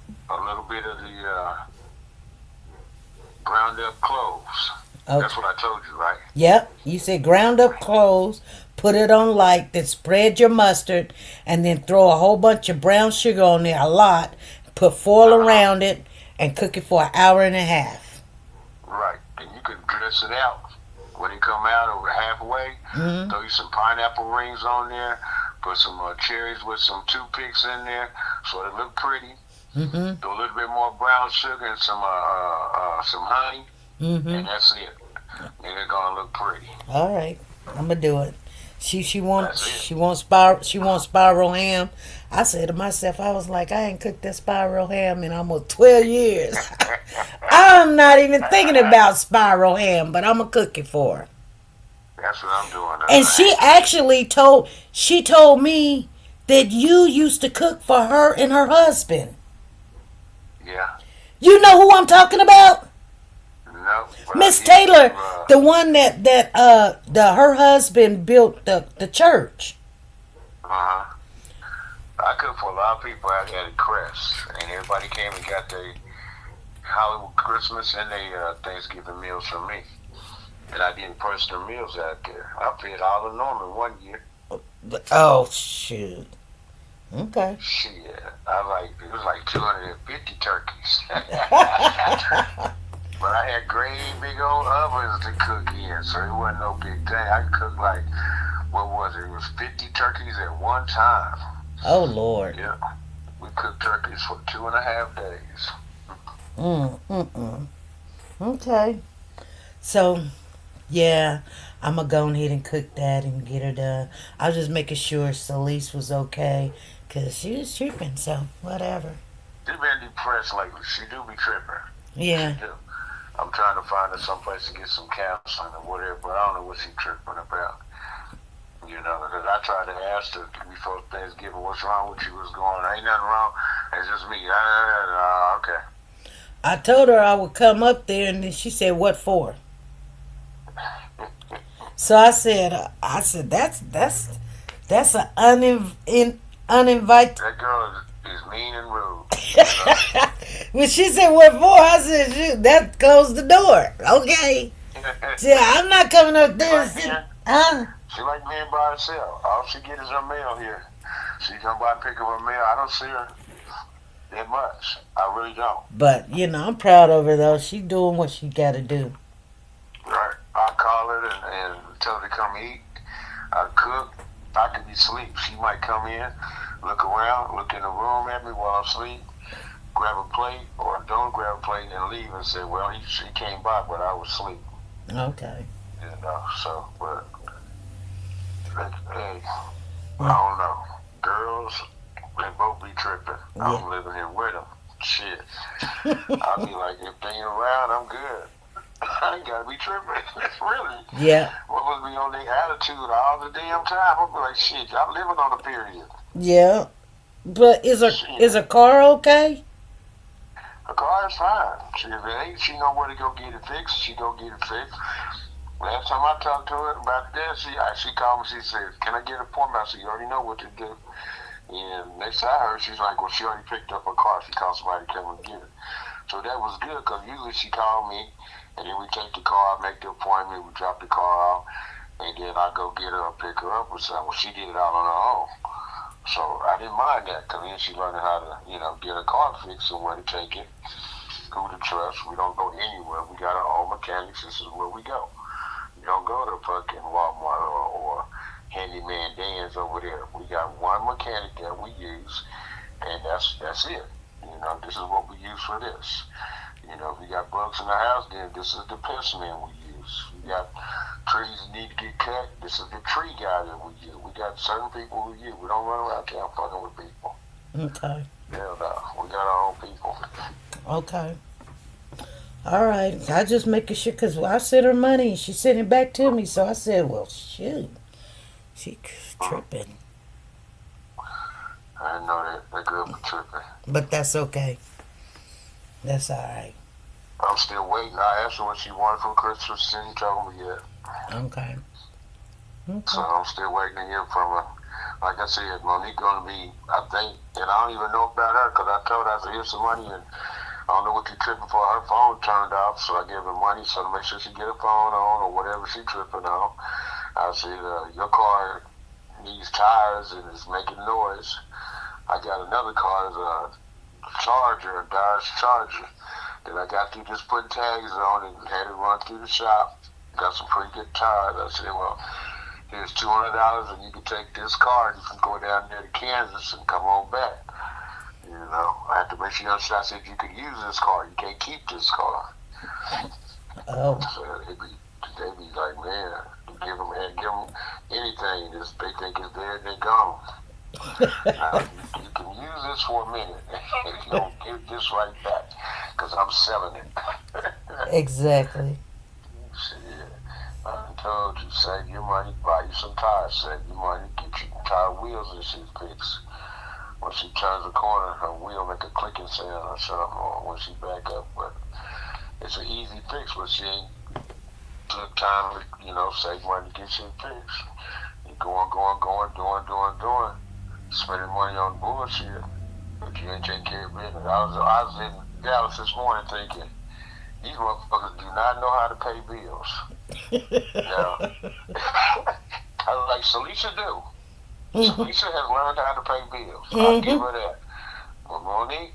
little bit of the ground up cloves. Okay. That's what I told you, right? Yep. You said ground up cloves, put it on light, then spread your mustard, and then throw a whole bunch of brown sugar on there, a lot. Put foil around it, and cook it for an hour and a half. Right. And you can dress it out when it come out over halfway. Mm-hmm. Throw you some pineapple rings on there. Put some cherries with some toothpicks in there so it look pretty. Mm-hmm. Do a little bit more brown sugar and some honey, Mm-hmm. and that's it. And it's gonna look pretty. All right. I'm gonna do it. She wants That's it. she wants spiral ham. I said to myself, I was like, I ain't cooked that spiral ham in almost 12 years. I'm not even thinking about spiral ham, but I'm gonna cook it for her. That's what I'm doing. And she actually told me that you used to cook for her and her husband. Yeah. You know who I'm talking about? No. but Miss I Taylor, did, the one that her husband built the church. Uh-huh. I cooked for a lot of people out at Crest, and everybody came and got their Hollywood Christmas and their Thanksgiving meals from me. And I did personal meals out there. I fed all of Norman one year. Oh shoot. Okay. Shit, it was like 250 turkeys. But I had great big old ovens to cook in, so it wasn't no big thing. I cooked like, what was it? It was 50 turkeys at one time. Oh Lord. Yeah. We cooked turkeys for 2.5 days. Okay. So, yeah, I'm gonna go ahead and cook that and get her done. I was just making sure Celeste was okay, cause she was tripping. So whatever. She's been depressed lately. She do be tripping. Yeah. She do. I'm trying to find her someplace to get some counseling or whatever, but I don't know what she's tripping about. You know, because I tried to ask her before Thanksgiving, what's wrong with you? What's going on? Ain't nothing wrong. It's just me. Okay. I told her I would come up there, and then she said, "What for?" So I said, that's an uninvited. That girl is mean and rude. When she said, "What for?" I said, "Shoot, that closed the door." Okay. Yeah, I'm not coming up there. And sit, huh? She like being by herself. All she get is her mail here. She come by and pick up her mail. I don't see her that much. I really don't. But I'm proud of her though. She doing what she got to do. Right. I call her and tell her to come eat. I cook. I could be asleep. She might come in, look around, look in the room at me while I'm asleep, grab a plate, or don't grab a plate and leave and say, well, she came by, but I was asleep. Okay. So, but, hey, I don't know. Girls, they both be tripping. I'm living here with them. Shit. I'll be like, if they ain't around, I'm good. I ain't gotta be tripping. Really. Yeah. What must be on their attitude all the damn time? I'll be like, shit, y'all living on a period. Yeah. But is her car okay? Her car is fine. If it ain't, she know where to go get it fixed. She go get it fixed. Last time I talked to her about that, she called me. She said, "Can I get an appointment?" I said, "You already know what to do." And next I heard, she's like, well, she already picked up her car. She called somebody to come and get it. So that was good because usually she called me, and then we take the car, make the appointment, we drop the car off, and then I go get her or pick her up or something. Well, she did it all on her own. So I didn't mind that because then she learned how to, get her car fixed and where to take it, who to trust. We don't go anywhere. We got our own mechanics. This is where we go. You don't go to fucking Walmart or Handyman Dan's over there. We got one mechanic that we use, and that's it. This is what we use for this. If we got bugs in the house, then this is the pest man we use. We got trees that need to get cut. This is the tree guy that we use. We got certain people who use. We don't run around town fucking with people. Okay. Yeah, no, we got our own people. Okay. All right. I just making sure because I sent her money and she sent it back to me. So I said, well, shoot. She tripping. I didn't know that. That girl was tripping. But that's okay. That's all right. I'm still waiting. I asked her what she wanted for Christmas. She ain't told me yet. Okay. So I'm still waiting to hear from her. Like I said, Monique gonna be, I think, and I don't even know about her because I told her, I said, here's some money, and I don't know what you're tripping for. Her phone turned off, so I gave her money so to make sure she get her phone on or whatever she tripping on. I said, your car needs tires and it's making noise. I got another car's Charger, a Dodge Charger, that I got through just putting tags on and had it run through the shop. Got some pretty good tires. I said, well, here's $200 and you can take this car and you can go down there to Kansas and come on back. I have to make sure you understand. I said, you can use this car. You can't keep this car. Oh. So they be like, man, give them anything. They think it's there, they're gone. Now, you can use this for a minute if you don't give this right back because I'm selling it. Exactly. Shit, I told you, save your money, buy you some tires, save your money, get you tire wheels and shit fixed. When she turns the corner, her wheel make a clicking sound or something, or when she back up. But it's an easy fix, but she ain't took time to, save money to get shit fixed. You going, doing, spending money on bullshit, but you ain't taking care of business. I was in Dallas this morning thinking, these motherfuckers do not know how to pay bills. I was like, Salisha do. Salisha has learned how to pay bills. I'll give her that. But Monique,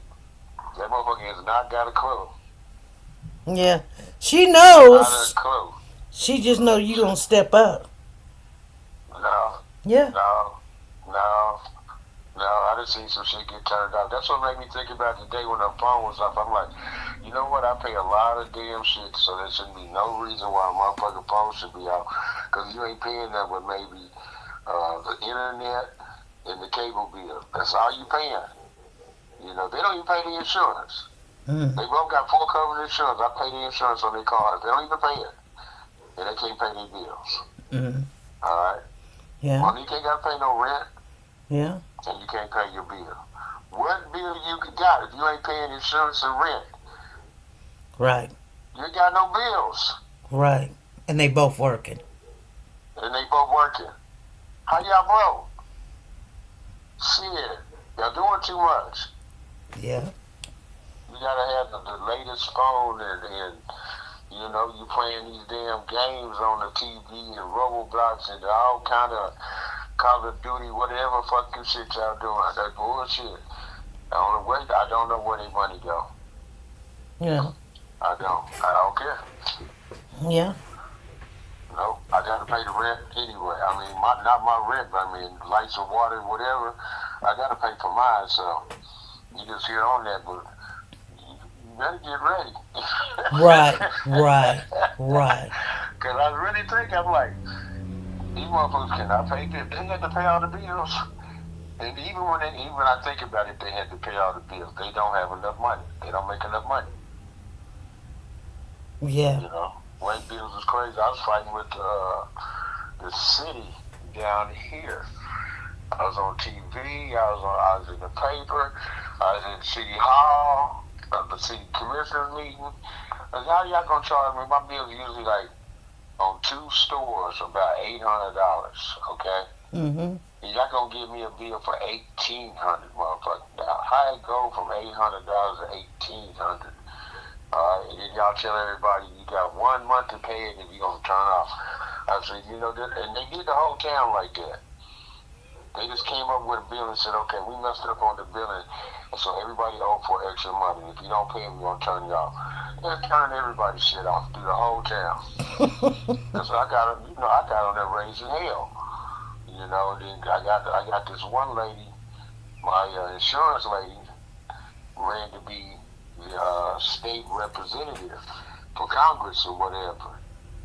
that motherfucker has not got a clue. Yeah. She Not knows. a clue. She just know you gonna step up. No. Yeah. No, I done seen some shit get turned off. That's what made me think about the day when her phone was off. I'm like, you know what? I pay a lot of damn shit, so there shouldn't be no reason why a motherfucking phone should be out. Because you ain't paying that with maybe the internet and the cable bill. That's all you paying. They don't even pay the insurance. They both got full coverage insurance. I pay the insurance on their cars. They don't even pay it. And they can't pay their bills. All right? Yeah. Monique ain't got to pay no rent. Yeah. And you can't pay your bill. What bill you got if you ain't paying insurance and rent? Right. You ain't got no bills. Right. And they both working. And they both working. How y'all broke? Shit. Y'all doing too much. Yeah. You gotta have the latest phone and you playing these damn games on the TV and Roblox and all kind of Call of Duty, whatever fucking shit y'all doing. That bullshit. I don't know where their money go. Yeah. I don't care. Yeah. No, I gotta pay the rent anyway. I mean, not my rent, but I mean, lights and water, whatever. I gotta pay for mine, so you just hear on that, but you better get ready. Right. Because I really think, I'm like, these motherfuckers cannot pay bills. They had to pay all the bills. And even when I think about it, they had to pay all the bills. They don't have enough money. They don't make enough money. Yeah. Way bills is crazy. I was fighting with the city down here. I was on TV. I was in the paper. I was in City Hall, the city commissioner meeting. I said, how y'all gonna charge me? My bills usually like on 2 stores about $800. Okay. Y'all gonna give me a bill for $1,800, motherfucker. Now, how it go from $800 to $1,800? And then y'all tell everybody you got 1 month to pay it if you gonna turn off. I said, and they did the whole town like that. They just came up with a bill and said, okay, we messed up on the billing, and so everybody owe for extra money. If you don't pay them, we're gonna turn you off. They turned everybody's shit off through the whole town. So I got on there raising hell. And then I got this one lady, my insurance lady, ran to be the state representative for Congress or whatever.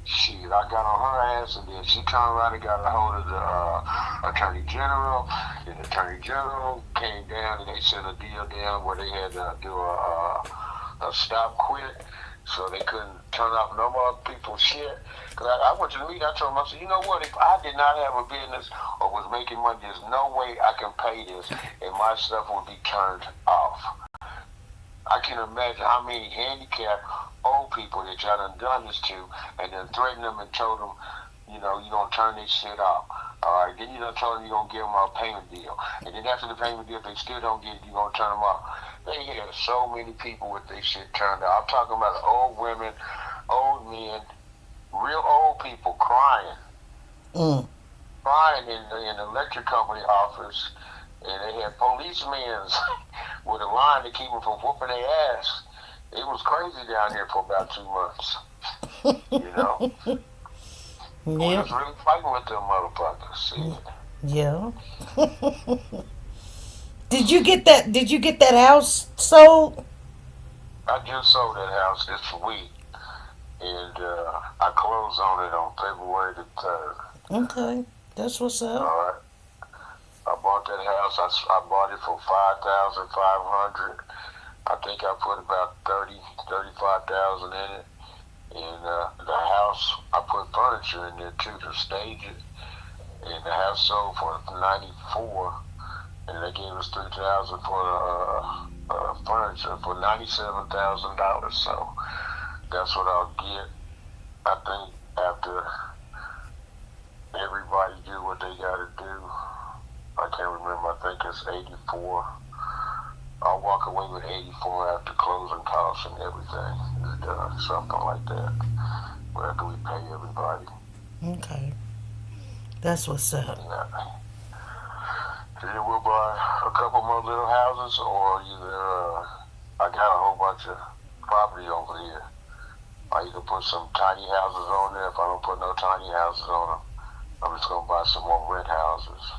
Shit, I got on her ass, and then she turned around and got a hold of the Attorney General. And the Attorney General came down, and they sent a deal down where they had to do a stop quit, so they couldn't turn off no more people's shit. Cause I went to the meeting, I told them, I said, you know what, if I did not have a business or was making money, there's no way I can pay this, and my stuff would be turned off. I can imagine how many handicapped old people that y'all done this to, and then threatened them and told them, you're going to turn this shit off. All right, then you done told them you're going to give them a payment deal. And then after the payment deal, if they still don't get it, you're going to turn them off. They had so many people with their shit turned off. I'm talking about old women, old men, real old people crying. Crying in the electric company office. And they had policemen with a line to keep them from whooping their ass. It was crazy down here for about 2 months. We was really fighting with them motherfuckers. See? Yeah. Did you get that house sold? I just sold that house this week, and I closed on it on February the 3rd. Okay, that's what's up. All right. I bought that house. I bought it for $5,500. I think I put about $35,000 in it. And the house, I put furniture in there too to stage it. And the house sold for $94,000, and they gave us $3,000 for furniture for $97,000. So that's what I'll get. I think after everybody do what they got to do. I can't remember. I think it's 84. I'll walk away with 84 after closing costs and everything is done, something like that. After we pay everybody. Okay, that's what's up. Yeah. Then we'll buy a couple more little houses, or either I got a whole bunch of property over here. I either put some tiny houses on there. If I don't put no tiny houses on them, I'm just gonna buy some more rent houses.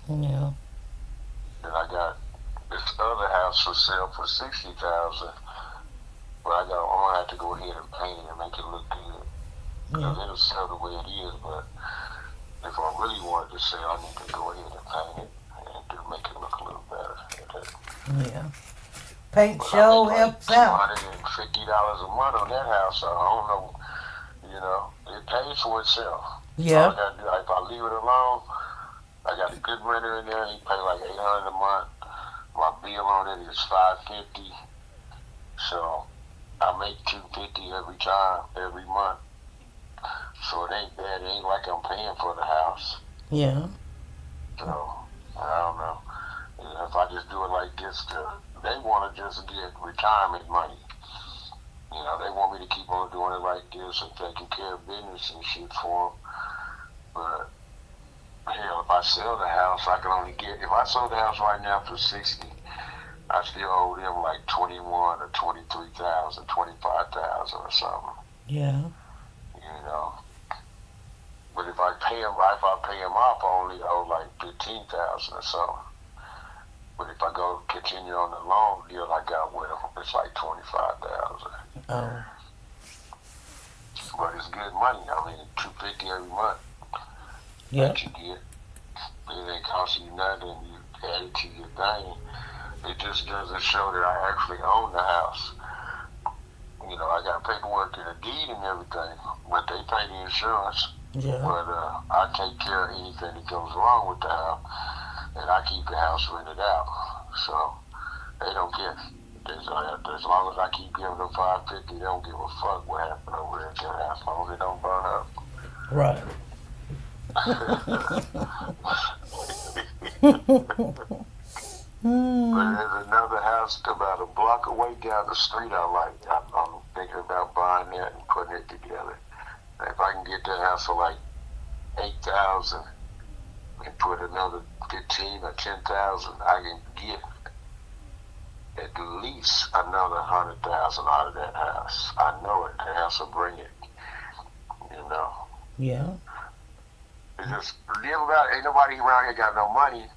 Yeah. Then I got this other house for sale for $60,000, but I'm gonna have to go ahead and paint it and make it look good. Because it'll sell the way it is, but if I really wanted to sell, I need to go ahead and paint it and make it look a little better. Yeah. Paint show helps out. $250 a month on that house, so I don't know. It pays for itself. Yeah. All I gotta do, if I leave it alone, I got a good renter in there. He pay like $800 a month. My bill on it is $550. So I make $250 every month. So it ain't bad. It ain't like I'm paying for the house. Yeah. So I don't know. If I just do it like this, they want to just get retirement money. They want me to keep on doing it like this and taking care of business and shit for them. But hell, if I sell the house, I can only get, if I sold the house right now for $60,000, I still owe them like $21,000 or $23,000, $25,000 or something. Yeah. But if I pay them off, I only owe like $15,000 or something. But if I go continue on the loan deal I got with them, it's like $25,000. Oh. But it's good money. I mean, $250 every month. Yeah. That you get. It ain't costing you nothing. You add it to your thing. It just doesn't show that I actually own the house. I got paperwork and a deed and everything, but they pay the insurance. Yeah. But I take care of anything that goes wrong with the house, and I keep the house rented out. So they don't care. As long as I keep giving them $550, they don't give a fuck what happened over there at their house, as long as it don't burn up. Right. But there's another house about a block away down the street I like. I'm thinking about buying that and putting it together. And if I can get that house for like 8,000 and put another 15 or 10,000, I can get at least another 100,000 out of that house. I know it. The house will bring it. You know. Yeah. It's just deal about it. Ain't nobody around here got no money,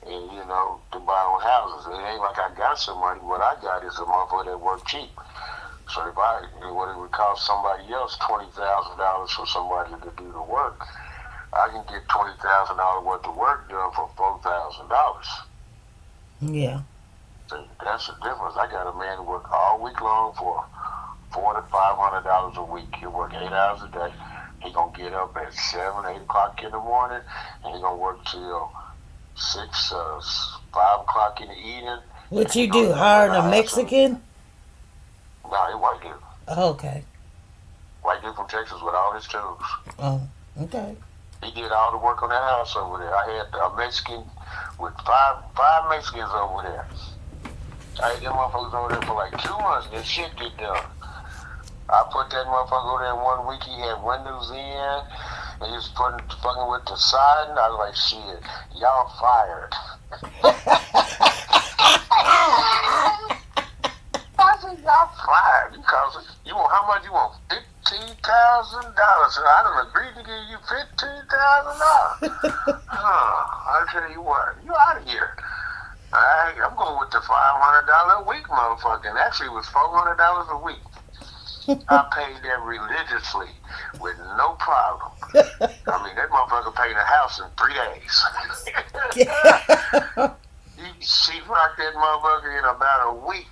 and you know, to buy on houses. It ain't like I got some money. What I got is a motherfucker that work cheap. So if what it would cost somebody else $20,000 for somebody to do the work, I can get $20,000 worth of work done for $4,000. Yeah. So that's the difference. I got a man who work all week long for $400 to $500 a week. He'll work 8 hours a day. He gonna get up at 7, 8 o'clock in the morning, and he gonna work till 6, 5 o'clock in the evening. What you do? Hire a Mexican? No, he white dude. Oh, okay. White dude from Texas with all his tools. Oh, okay. He did all the work on that house over there. I had a Mexican with five Mexicans over there. I had them motherfuckers over there for like 2 months, and this shit get done. I put that motherfucker over there in 1 week. He had windows in, and he was fucking with the siding. I was like, shit, y'all fired. I said, y'all fired because you want how much? You want $15,000? And I done agreed to give you $15,000. I tell you what, you out of here. I'm going with the $500 a week, motherfucker. And actually, it was $400 a week. I paid that religiously with no problem. I mean, that motherfucker paid a house in 3 days. She rocked that motherfucker in about a week.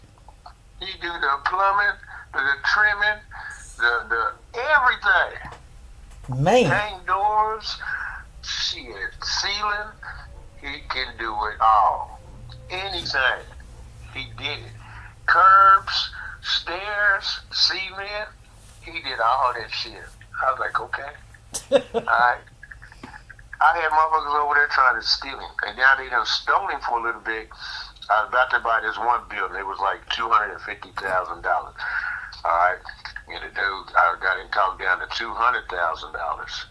He do the plumbing, the trimming, the everything. Man. Hang doors, shit, ceiling. He can do it all. Anything. He did it. Curbs, stairs, cement. He did all that shit. I was like, okay. Alright. I had motherfuckers over there trying to steal him. And now they done stole him for a little bit. I was about to buy this one building. It was like $250,000. Alright. And the dude, I got him talked down to $200,000.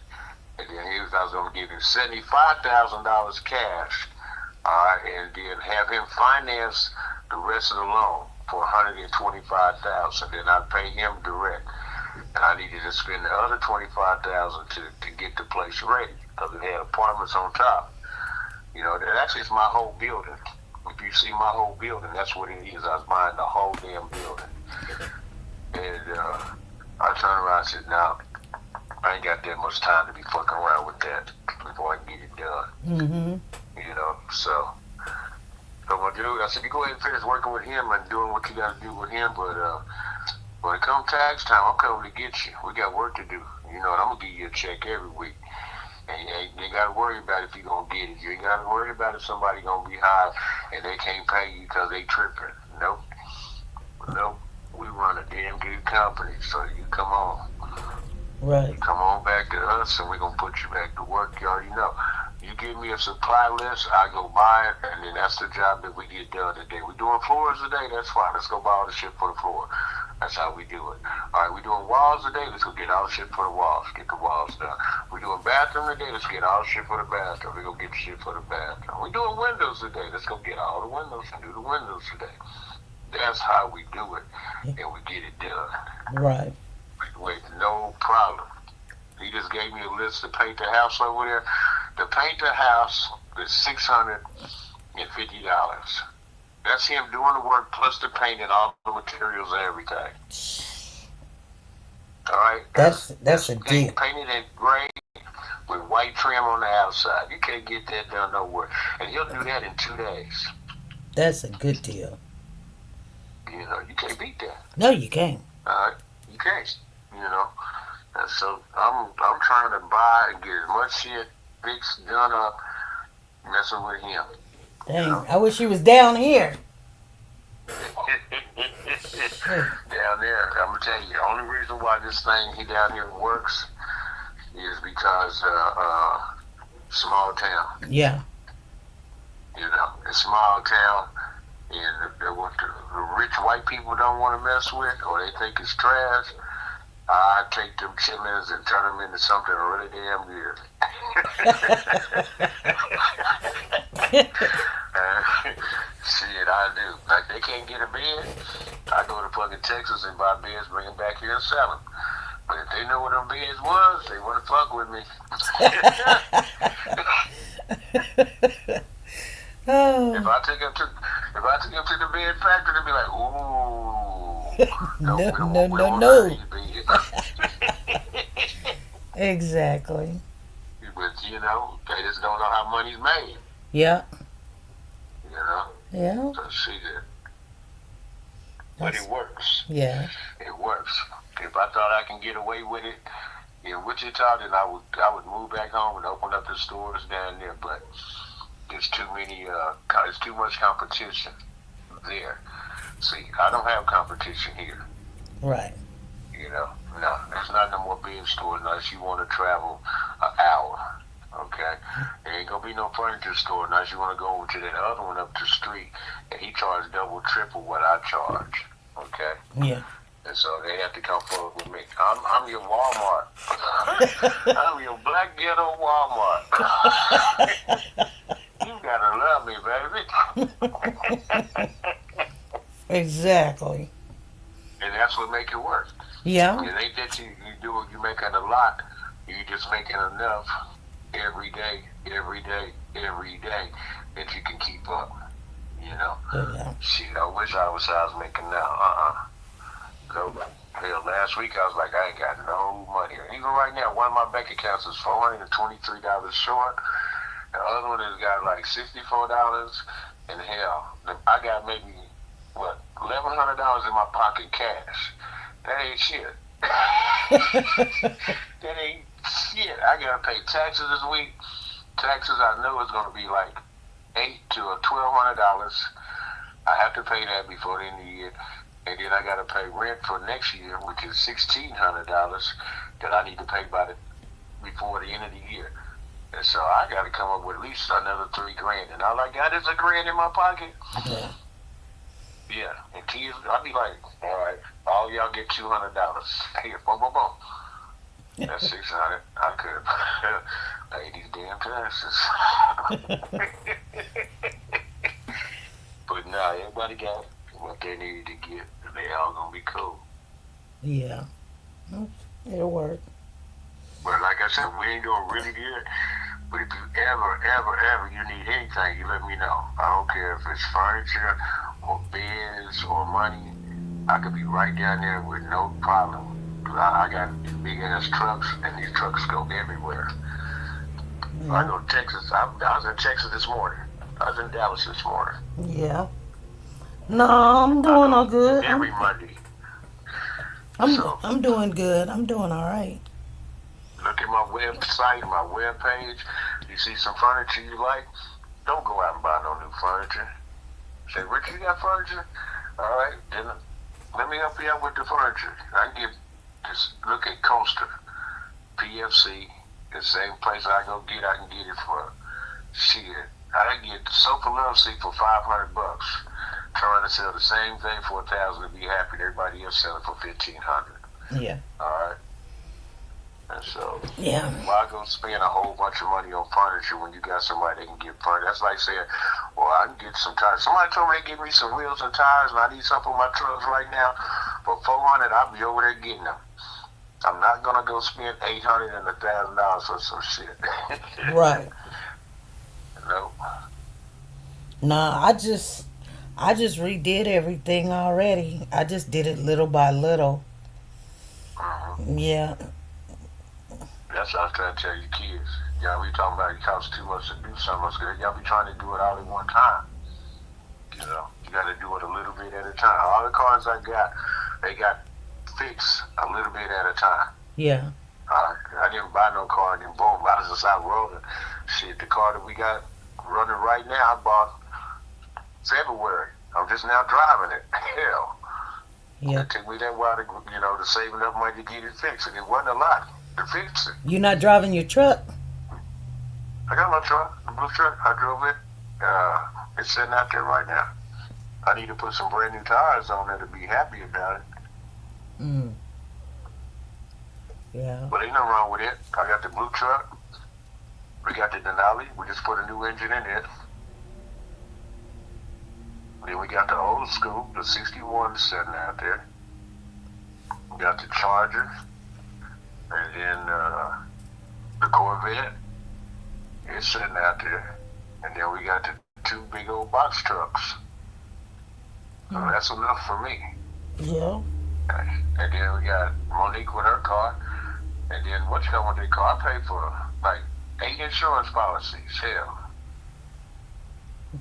And then I was going to give him $75,000 cash. Alright. And then have him finance the rest of the loan for $125,000. Then I'd pay him direct. And I needed to spend the other $25,000 to get the place ready. Because it had apartments on top. You know, that actually is my whole building. If you see my whole building, that's what it is. I was buying the whole damn building. And I turned around and said, no, I ain't got that much time to be fucking around with that before I can get it done. Mm-hmm. You know, so my dude, I said, you go ahead and finish working with him and doing what you got to do with him, but when it comes tax time, I'm coming to get you. We got work to do. You know, and I'm going to give you a check every week. And you ain't got to worry about if you're going to get it. You ain't got to worry about if somebody going to be high and they can't pay you because they tripping. Nope. Nope. We run a damn good company, so you come on. Right. Come on back to us, and we're going to put you back to work. You already know. You give me a supply list, I go buy it, and then that's the job that we get done today. We're doing floors today, that's fine. Let's go buy all the shit for the floor. That's how we do it. All right, we're doing walls today, let's go get all the shit for the walls. Get the walls done. We're doing bathroom today, let's get all the shit for the bathroom. We're going to get the shit for the bathroom. We're doing windows today, let's go get all the windows and do the windows today. That's how we do it, and we get it done. Right. With no problem. He just gave me a list to paint the house over there. To paint the house is $650. That's him doing the work plus the paint and all the materials and everything. All right. That's a deal. Painted in gray with white trim on the outside. You can't get that done nowhere, and he'll do that in 2 days. That's a good deal. You know, you can't beat that. No, you can't. All right, you can't. You know, and so I'm trying to buy and get as much shit fixed, done up, messing with him. Dang, you know? I wish he was down here. Down there, I'm gonna tell you, the only reason why this thing down here works is because small town. Yeah. a small town, and what the rich white people don't want to mess with, or they think it's trash, I take them chitlins and turn them into something really damn good. Shit, I do. Like, they can't get a bed, I go to fucking Texas and buy beds, bring them back here and sell them. But if they know what them beds was, they want to fuck with me. Oh. If I took them to the bed factory, they'd be like, ooh, No, we don't no, want no, no. these beds. Exactly. But you know, they just don't know how money's made. Yeah. You know. Yeah. So shit. But it works. Yeah. It works. If I thought I can get away with it in Wichita, then I would move back home and open up the stores down there. But there's too many. There's too much competition there. See, I don't have competition here. Right. You know, no, there's not no more bed stores unless you want to travel an hour. Okay, there ain't gonna be no furniture store unless you want to go over to that other one up the street, and he charged double, triple what I charge. Okay. Yeah. And so they have to come forward with me. I'm your Walmart. I'm your black ghetto Walmart. You gotta love me, baby. Exactly. And that's what make it work. Yeah. It ain't that you making a lot. You just making enough every day that you can keep up. You know. Yeah. Shit, I wish I was making now. So, hell, last week I was like, I ain't got no money. Even right now, one of my bank accounts is $423 short. The other one has got like $64. And hell, I got maybe, $1,100 in my pocket cash. That ain't shit. That ain't shit. I gotta pay taxes this week. Taxes I know is gonna be like $800 to $1,200. I have to pay that before the end of the year. And then I gotta pay rent for next year, which is $1,600 that I need to pay before the end of the year. And so I gotta come up with at least another $3,000. And all I got is $1,000 in my pocket. Yeah. Yeah, and kids, I'll be like, all right, all y'all get $200. Here, boom, boom, boom. That's $600. I could pay these damn taxes. But nah, everybody got what they needed to get, and they all gonna be cool. Yeah. It'll work. But like I said, we ain't doing really good. But if you ever you need anything, you let me know. I don't care if it's furniture or beds or money. I could be right down there with no problem. I got big ass trucks, and these trucks go everywhere. Yeah. I go to Texas. I was in Texas this morning. I was in Dallas this morning. Yeah. No, I'm doing all good. Every Monday. I'm doing good. I'm doing all right. Look at my website, my webpage. You see some furniture you like? Don't go out and buy no new furniture. Say, Rick, you got furniture? All right, then let me help you out with the furniture. Just look at Coaster, PFC, the same place I can get it for shit. I can get the sofa love seat for $500. Trying to sell the same thing for $1,000 to be happy. And everybody else selling for $1,500. Yeah. All right. And so, Yeah. why go spend a whole bunch of money on furniture when you got somebody that can get furniture? That's like saying, well, I can get some tires. Somebody told me they give me some wheels and tires, and I need something for my trucks right now. For $400, I'll be over there getting them. I'm not gonna go spend $800 and $1,000 for some shit. Right. No. Nah, I just redid everything already. I just did it little by little. Mm-hmm. Yeah. That's what I was trying to tell you kids. Y'all be talking about it costs too much to do something. Y'all be trying to do it all at one time. You know, you got to do it a little bit at a time. All the cars I got, they got fixed a little bit at a time. Yeah. I didn't buy no car and then boom, I was just out rolling. Shit, the car that we got running right now, I bought February. I'm just now driving it. Hell. Yeah. It took me that while to save enough money to get it fixed. And it wasn't a lot to fix it. You're not driving your truck? I got my truck, the blue truck. I drove it. It's sitting out there right now. I need to put some brand new tires on there to be happy about it. Mm. Yeah. But ain't nothing wrong with it. I got the blue truck. We got the Denali. We just put a new engine in it. Then we got the old school, the 61 sitting out there. We got the Charger. And then the Corvette is sitting out there. And then we got the two big old box trucks. So that's enough for me. Yeah. And then we got Monique with her car. And then what you got with their car? I paid for like 8 insurance policies. Hell.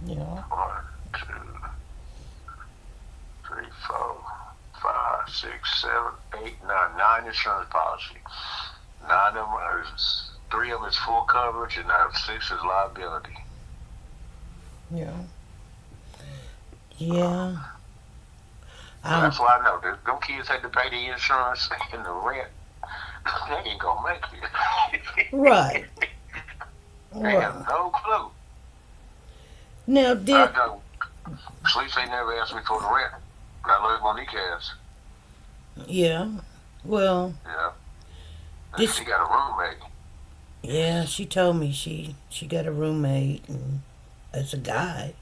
Yeah. 1, 2, 3, 4, 5, 6, 7, 8, 9. 9 insurance policies. 9 of them are, 3 of them is full coverage, and 6 is liability. Yeah. Yeah. So that's why I know them kids had to pay the insurance and the rent. They ain't gonna make it. Right. They have no clue. Now, I did know. Sleeps ain't never asked me for the rent. I know Monique has. yeah. Well, Yeah. This- She got a roommate. yeah, she told me she got a roommate and it's a guy.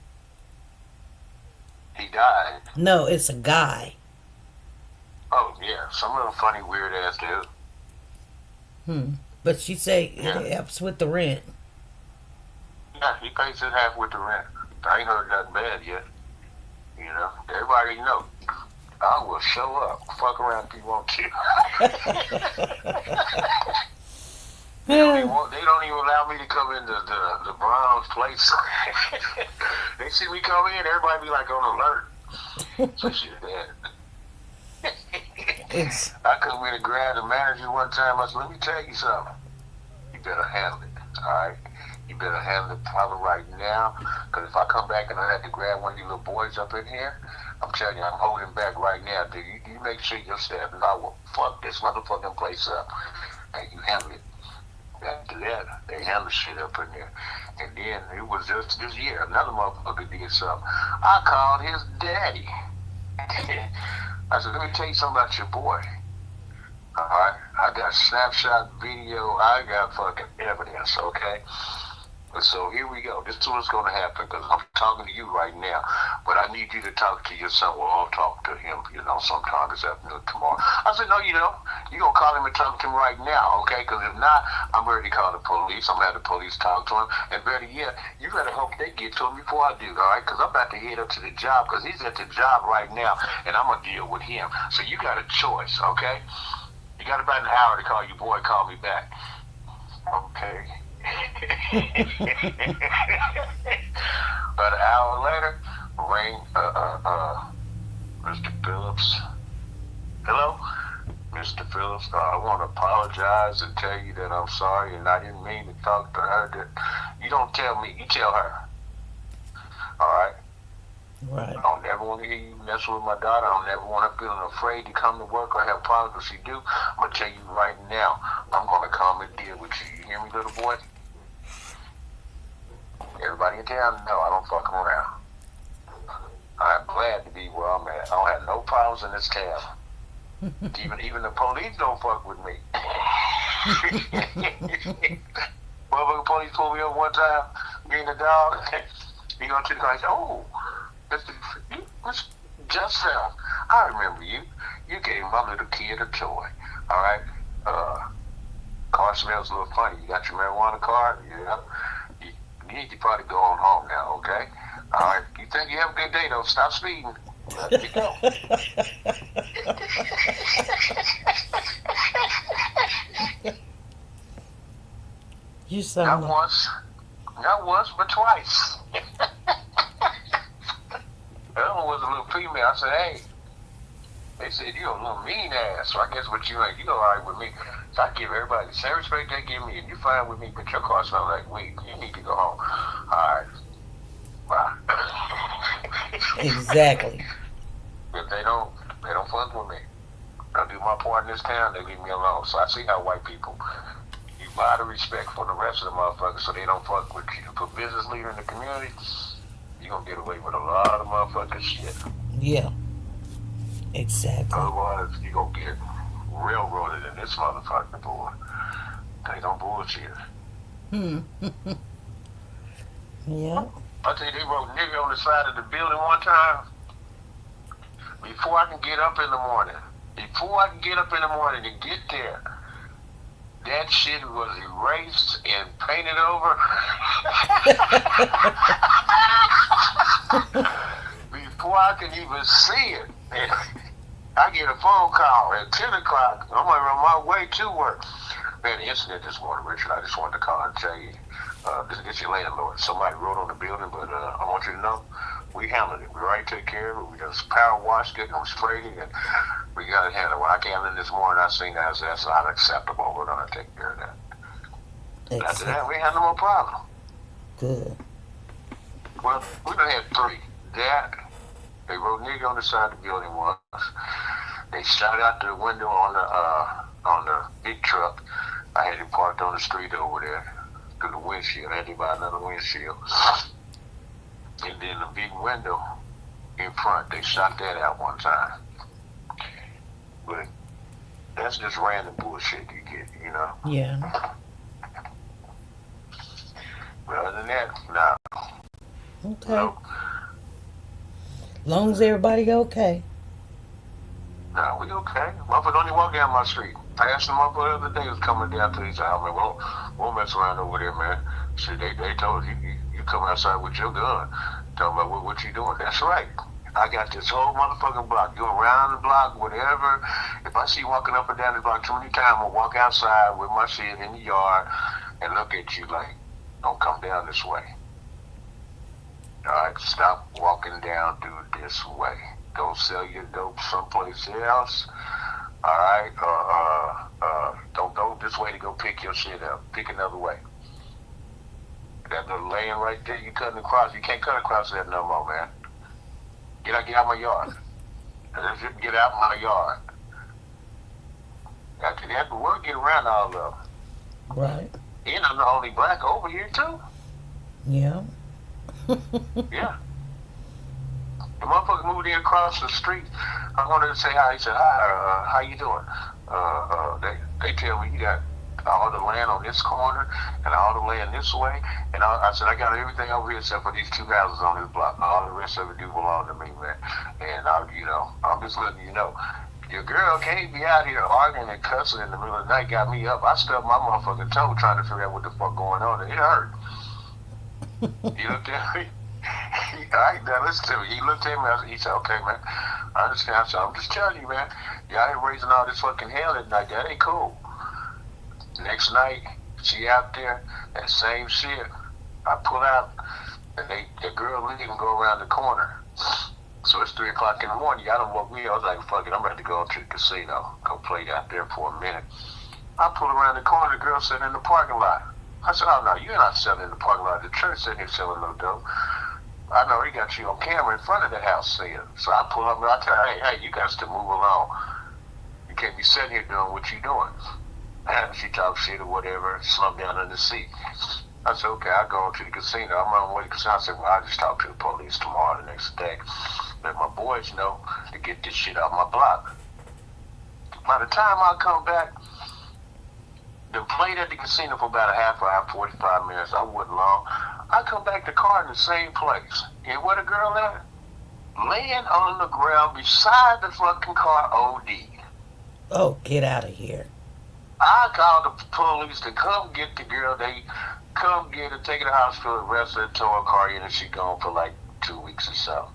He died. No, it's a guy. Oh yeah, some of them funny, weird ass dude. But she say Yeah. it helps with the rent. Yeah, he pays it half with the rent. I ain't heard nothing bad yet. You know, everybody know. I will show up. Fuck around if you want to. They don't even allow me to come into the Browns place. They see me come in, everybody be like on alert. So shit, man. It's I come in and grab the manager one time. I said, let me tell you something. You better handle it, all right? You better handle the problem right now, because if I come back and I have to grab one of you little boys up in here, I'm telling you, I'm holding back right now. Dude, you make sure your staff and I will fuck this motherfucking place up. And you handle it. After that, they handle shit up in there. And then it was just this year, another motherfucker did something. I called his daddy. I said, let me tell you something about your boy. All right, I got snapshot video. I got fucking evidence, okay? So here we go. This is what's going to happen, because I'm talking to you right now, but I need you to talk to your son. Well, I'll talk to him, sometime this afternoon, tomorrow. I said, no, you don't. You're going to call him and talk to him right now, okay? Because if not, I'm ready to call the police. I'm going to have the police talk to him. And better yet, you better hope they get to him before I do, all right? Because I'm about to head up to the job, because he's at the job right now, and I'm going to deal with him. So you got a choice, okay? You got about an hour to call your boy. Call me back. Okay. About an hour later, ring, Mr. Phillips. Hello? Mr. Phillips, I want to apologize and tell you that I'm sorry, and I didn't mean to talk to her. That you don't tell me, you tell her. All right? right. I don't never want to hear you messing with my daughter. I don't never want her feeling afraid to come to work or have problems. If she do, I'm going to tell you right now, I'm going to come and deal with you. You hear me, little boy? Everybody in town, no, I don't fuck around. I'm glad to be where I'm at. I don't have no problems in this town. Even the police don't fuck with me. Motherfucking police pulled me up one time, me and the dog. He go to the guy and say, oh, Mr. Justin, I remember you. You gave my little kid a toy. All right? Car smells a little funny. You got your marijuana card? Yeah. You need to probably go on home now, okay? All right. You think you have a good day, though. Stop speeding. Let you go. You sound Not once, but twice. The other one was a little female. I said, hey. They said, you a little mean ass. So I guess what you ain't, you all right with me. So I give everybody the same respect they give me, and you fine with me, but your car smells like weed. You need to go home. All right. Bye. exactly. If they don't fuck with me. I do my part in this town, they leave me alone. So I see how white people, you A lot of respect for the rest of the motherfuckers so they don't fuck with you. For business leader in the community, you gonna get away with a lot of motherfucking shit. Yeah, exactly. Otherwise, you gonna get railroaded in this motherfucking boy. They don't bullshit. Hmm. Yeah. I tell you, they wrote nigga on the side of the building one time. Before I can get up in the morning, and get there, that shit was erased and painted over. Before I can even see it, I get a phone call at 10 o'clock. I'm on my way to work. Man, the incident this morning, Richard, I just wanted to call and tell you, this is your landlord. Somebody wrote on the building, but I want you to know, we handled it. We already took care of it. We just power washed it and we sprayed it, and we got it handled. When I came in this morning, I seen that that's unacceptable. We're going to take care of that. After that, we had no more problem. Good. Well, we done had three. That, they wrote nigga on the side of the building once. They shot out the window on the big truck. I had it parked on the street over there through the windshield. I had to buy another windshield. And then the big window in front, they shot that out one time. But that's just random bullshit you get, you know? Yeah. But other than that, nah. Okay. No. Long as everybody okay. Nah, we okay. Motherfucker don't even walk down my street. I asked the motherfucker the other day, was coming down to his house, man, won't mess around over there, man. Shit, they told you come outside with your gun. Talking about what you doing. That's right. I got this whole motherfucking block. You around the block, whatever. If I see you walking up and down the block too many times, I'll walk outside with my shit in the yard and look at you like, don't come down this way. Alright, stop walking down through this way. Go sell your dope someplace else. Alright, don't go this way to go pick your shit up. Pick another way. That little lane right there, you cutting across. You can't cut across that no more, man. Get out my yard. Get out my yard. After that, but we'll get around all of them. Right. And I'm the only black over here, too. Yeah. Yeah. The motherfucker moved in across the street. I wanted to say hi. He said, hi, how you doing? They tell me you got all the land on this corner and all the land this way. And I said, I got everything over here except for these two houses on this block. All the rest of it do belong to me, man. And, I'm just letting you know. Your girl can't be out here arguing and cussing in the middle of the night, got me up. I stubbed my motherfucking toe trying to figure out what the fuck going on. And it hurt. He looked at me. All right, now listen to me. He looked at me. He said, okay, man, I understand. I said, I'm just telling you, man. Y'all ain't raising all this fucking hell at night. That ain't cool. Next night, she out there, that same shit. I pull out, and the girl leave and go around the corner. So it's 3 o'clock in the morning. Y'all done woke me up. I was like, fuck it, I'm ready to go to the casino. Go play out there for a minute. I pull around the corner, the girl sitting in the parking lot. I said, oh, no, you're not selling in the parking lot. The church sitting here selling no dope. I know he got you on camera in front of the house saying. So I pull up and I tell her, hey, you got to move along. You can't be sitting here doing what you doing. And she talks shit or whatever, slumped down in the seat. I said, okay, I'll go on to the casino. I'm on the way to the casino. I said, well, I'll just talk to the police tomorrow, the next day. Let my boys know to get this shit off my block. By the time I come back, they played at the casino for about a half hour, 45 minutes. I wasn't long. I come back, the car in the same place. And where the girl at? Laying on the ground beside the fucking car, OD. Oh, get out of here. I called the police to come get the girl. They come get her, take her to the hospital, arrest her, tow her car in, and she gone for like 2 weeks or so.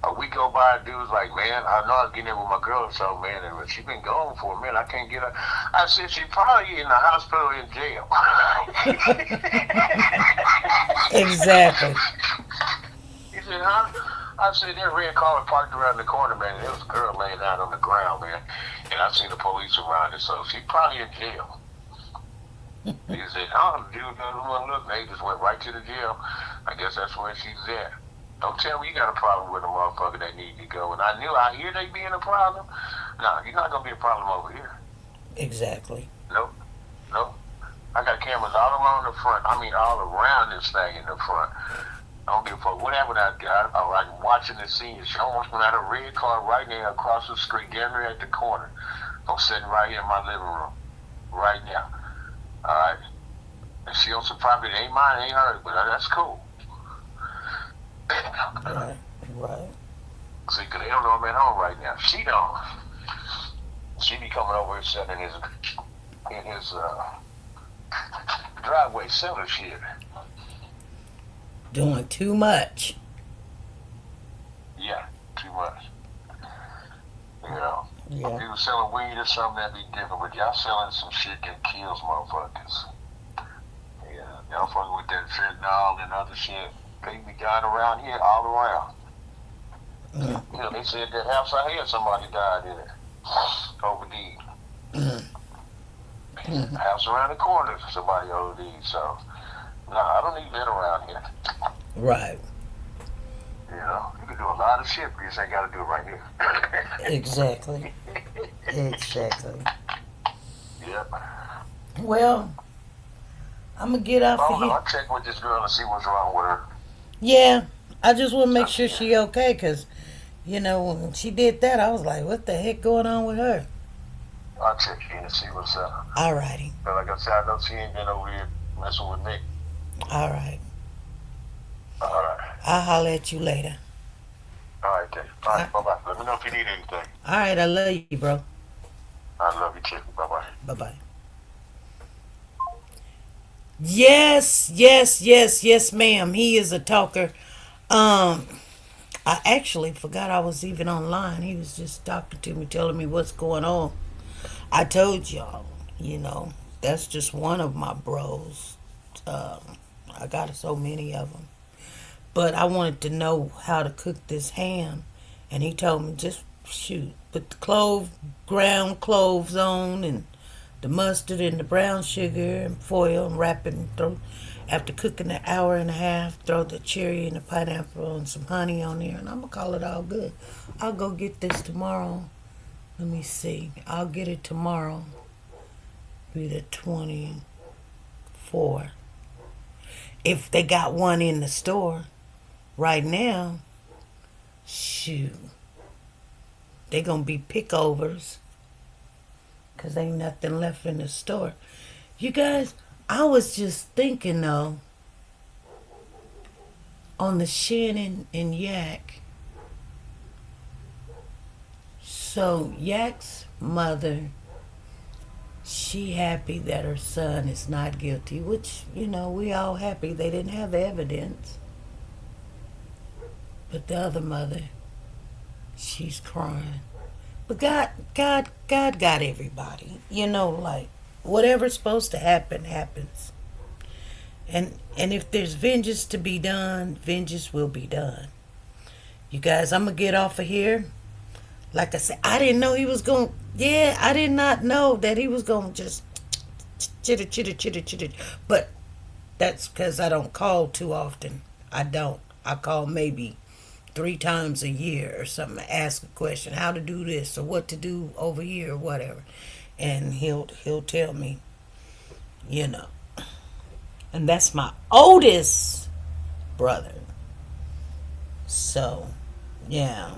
A week go by, dude's like, man, I know I was getting in with my girl or so, man, and she been gone for a minute. I can't get her. I said, she probably in the hospital in jail. Exactly. He said, huh? I said, that red car was parked around the corner, man, and there was a girl laying out on the ground, man, and I seen the police around her, so she probably in jail. He said, oh, the dude doesn't want to look. They just went right to the jail. I guess that's where she's at. Don't tell me you got a problem with a motherfucker that need to go. And I knew out here they being a problem. No, you're not going to be a problem over here. Exactly. Nope. cameras all along the front. I mean, all around this thing in the front. I don't give a fuck what happened out there. I like watching the scene. She almost went out a red car right there across the street, down there at the corner. I'm sitting right here in my living room, right now. All right. And she on some property. It ain't mine, it ain't hers, but that's cool. Right. Right. See, because they don't know I'm at home right now. She don't. She be coming over here sitting in his driveway selling shit. Doing too much. Yeah, too much. You know, Yeah. if you was selling weed or something, that'd be different. But y'all selling some shit that kills motherfuckers. Yeah, y'all fucking with that fentanyl and other shit. They be going around here all around. You know, they said that house I had, somebody died in it. OD. House around the corner, somebody OD. So, no, I don't need that around here. Right. You know, you can do a lot of shit, but you just ain't got to do it right here. Exactly. Exactly. Yep. Well, I'm going to get off of here. I'll check with this girl and see what's wrong with her. Yeah. I just want to make sure she okay, because, you know, when she did that, I was like, what the heck going on with her? I'll check in and see what's up. All righty. But like I said, I know she ain't been over here messing with Nick. All right. All right. I'll holler at you later. All right, Dave. All right, bye-bye. Let me know if you need anything. All right. I love you, bro. I love you too. Bye-bye. Bye-bye. Yes, ma'am. He is a talker. I actually forgot I was even online. He was just talking to me, telling me what's going on. I told y'all, you know, that's just one of my bros. I got so many of them. But I wanted to know how to cook this ham. And he told me, just shoot, put the ground cloves on and the mustard and the brown sugar and foil and wrap it and throw. After cooking an hour and a half, throw the cherry and the pineapple and some honey on there, and I'm going to call it all good. I'll go get this tomorrow. Let me see. I'll get it tomorrow. Be the 24. If they got one in the store right now, shoot. They going to be pickovers because ain't nothing left in the store. You guys, I was just thinking, though, on the Shannon and Yak. So, Yak's mother, she happy that her son is not guilty, which, you know, we all happy. They didn't have evidence. But the other mother, she's crying. But God got everybody. You know, like, whatever's supposed to happen, happens. And if there's vengeance to be done, vengeance will be done. You guys, I'm going to get off of here. Like I said, I didn't know he was going, I did not know that he was going to just chitter. But that's because I don't call too often. I don't. I call maybe 3 times a year or something, ask a question, how to do this or what to do over here or whatever. And he'll tell me, you know. And that's my oldest brother. So, yeah,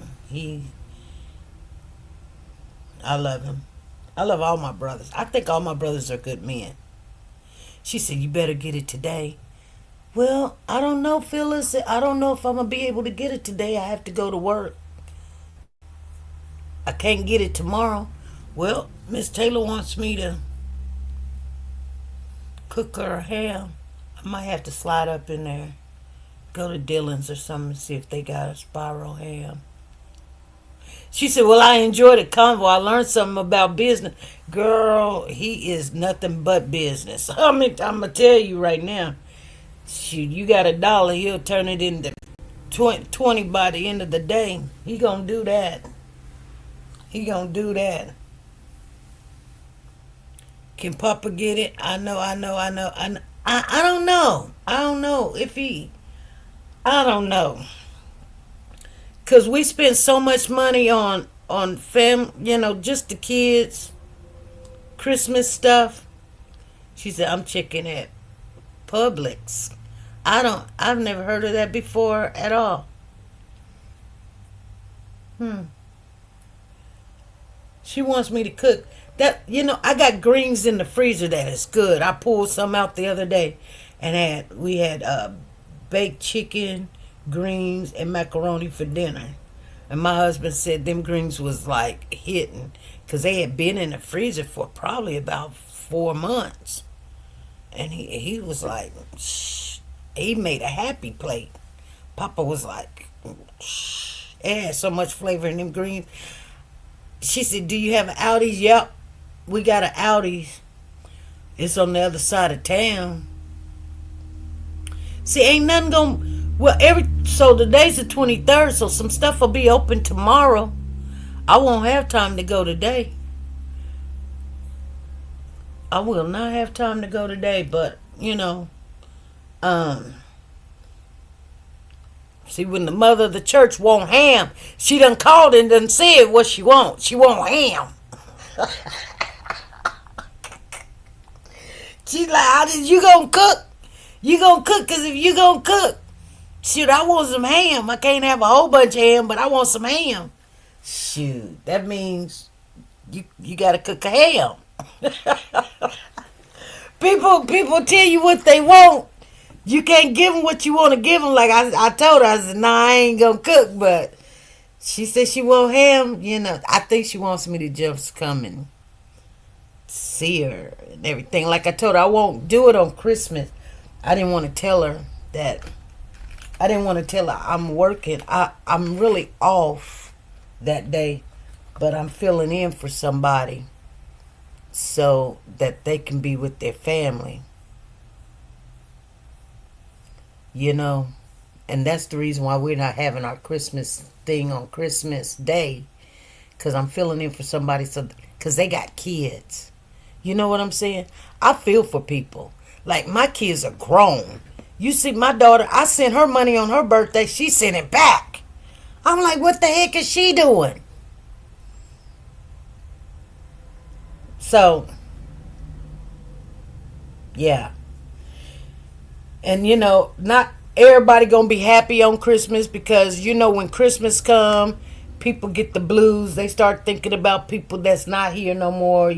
I love him. I love all my brothers. I think all my brothers are good men. She said, you better get it today. Well, I don't know, Phyllis. I don't know if I'm going to be able to get it today. I have to go to work. I can't get it tomorrow. Well, Miss Taylor wants me to cook her ham. I might have to slide up in there. Go to Dillon's or something and see if they got a spiral ham. She said, well, I enjoyed the convo. I learned something about business. Girl, he is nothing but business. I'm going to tell you right now. Shoot, you got $1, he'll turn it into 20 by the end of the day. He going to do that. Can Papa get it? I know. I don't know. I don't know if he... I don't know. Because we spend so much money on just the kids, Christmas stuff. She said, I'm checking at Publix. I've never heard of that before at all. She wants me to cook. I got greens in the freezer that is good. I pulled some out the other day and we had baked chicken, greens, and macaroni for dinner. And my husband said them greens was like hitting because they had been in the freezer for probably about 4 months. And he was like, shh. He made a happy plate. Papa was like, shh. It had so much flavor in them greens. She said, do you have an Aldi's? Yep, we got an Aldi's. It's on the other side of town. See, ain't nothing so today's the 23rd, so some stuff will be open tomorrow. I won't have time to go today. I will not have time to go today, but, see, when the mother of the church want ham, she done called and done said what she want. She want ham. She's like, you gonna cook? You gonna cook? Because if you gonna cook, shoot, I want some ham. I can't have a whole bunch of ham, but I want some ham. Shoot, that means you gotta cook a ham. People tell you what they want. You can't give them what you want to give them. Like I told her, I said, nah, I ain't gonna cook. But she said she want ham. I think she wants me to just come and see her and everything. Like I told her, I won't do it on Christmas. I didn't want to tell her that. I didn't want to tell her I'm working. I'm really off that day, but I'm filling in for somebody so that they can be with their family. And that's the reason why we're not having our Christmas thing on Christmas Day, because I'm filling in for somebody, because they got kids. You know what I'm saying? I feel for people. Like, my kids are grown. You see, my daughter, I sent her money on her birthday. She sent it back. I'm like, what the heck is she doing? So, yeah. And, not everybody gonna be happy on Christmas, because, when Christmas come, people get the blues. They start thinking about people that's not here no more,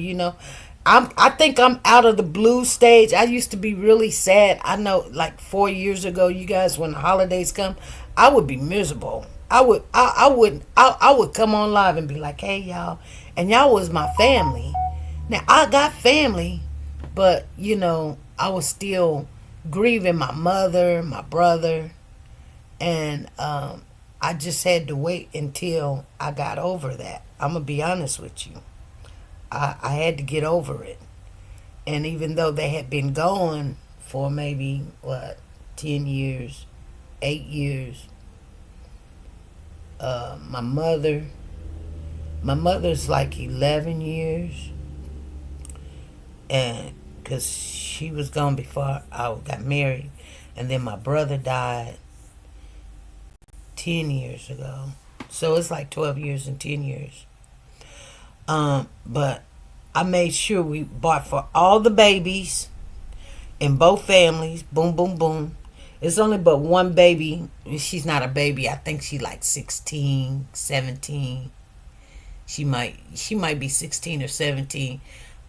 I think I'm out of the blues stage. I used to be really sad. I know, like 4 years ago, you guys, when the holidays come, I would be miserable. I would come on live and be like, hey, y'all. And y'all was my family. Now, I got family, but, I was still grieving my mother, my brother, and I just had to wait until I got over that. I'm going to be honest with you. I had to get over it. And even though they had been gone for maybe, 10 years, 8 years, my mother's like 11 years, and because she was gone before I got married, and then my brother died 10 years ago, so it's like 12 years and 10 years. But I made sure we bought for all the babies in both families. Boom, boom, boom. It's only but one baby. She's not a baby. I think she like 16, 17. She might be 16 or 17.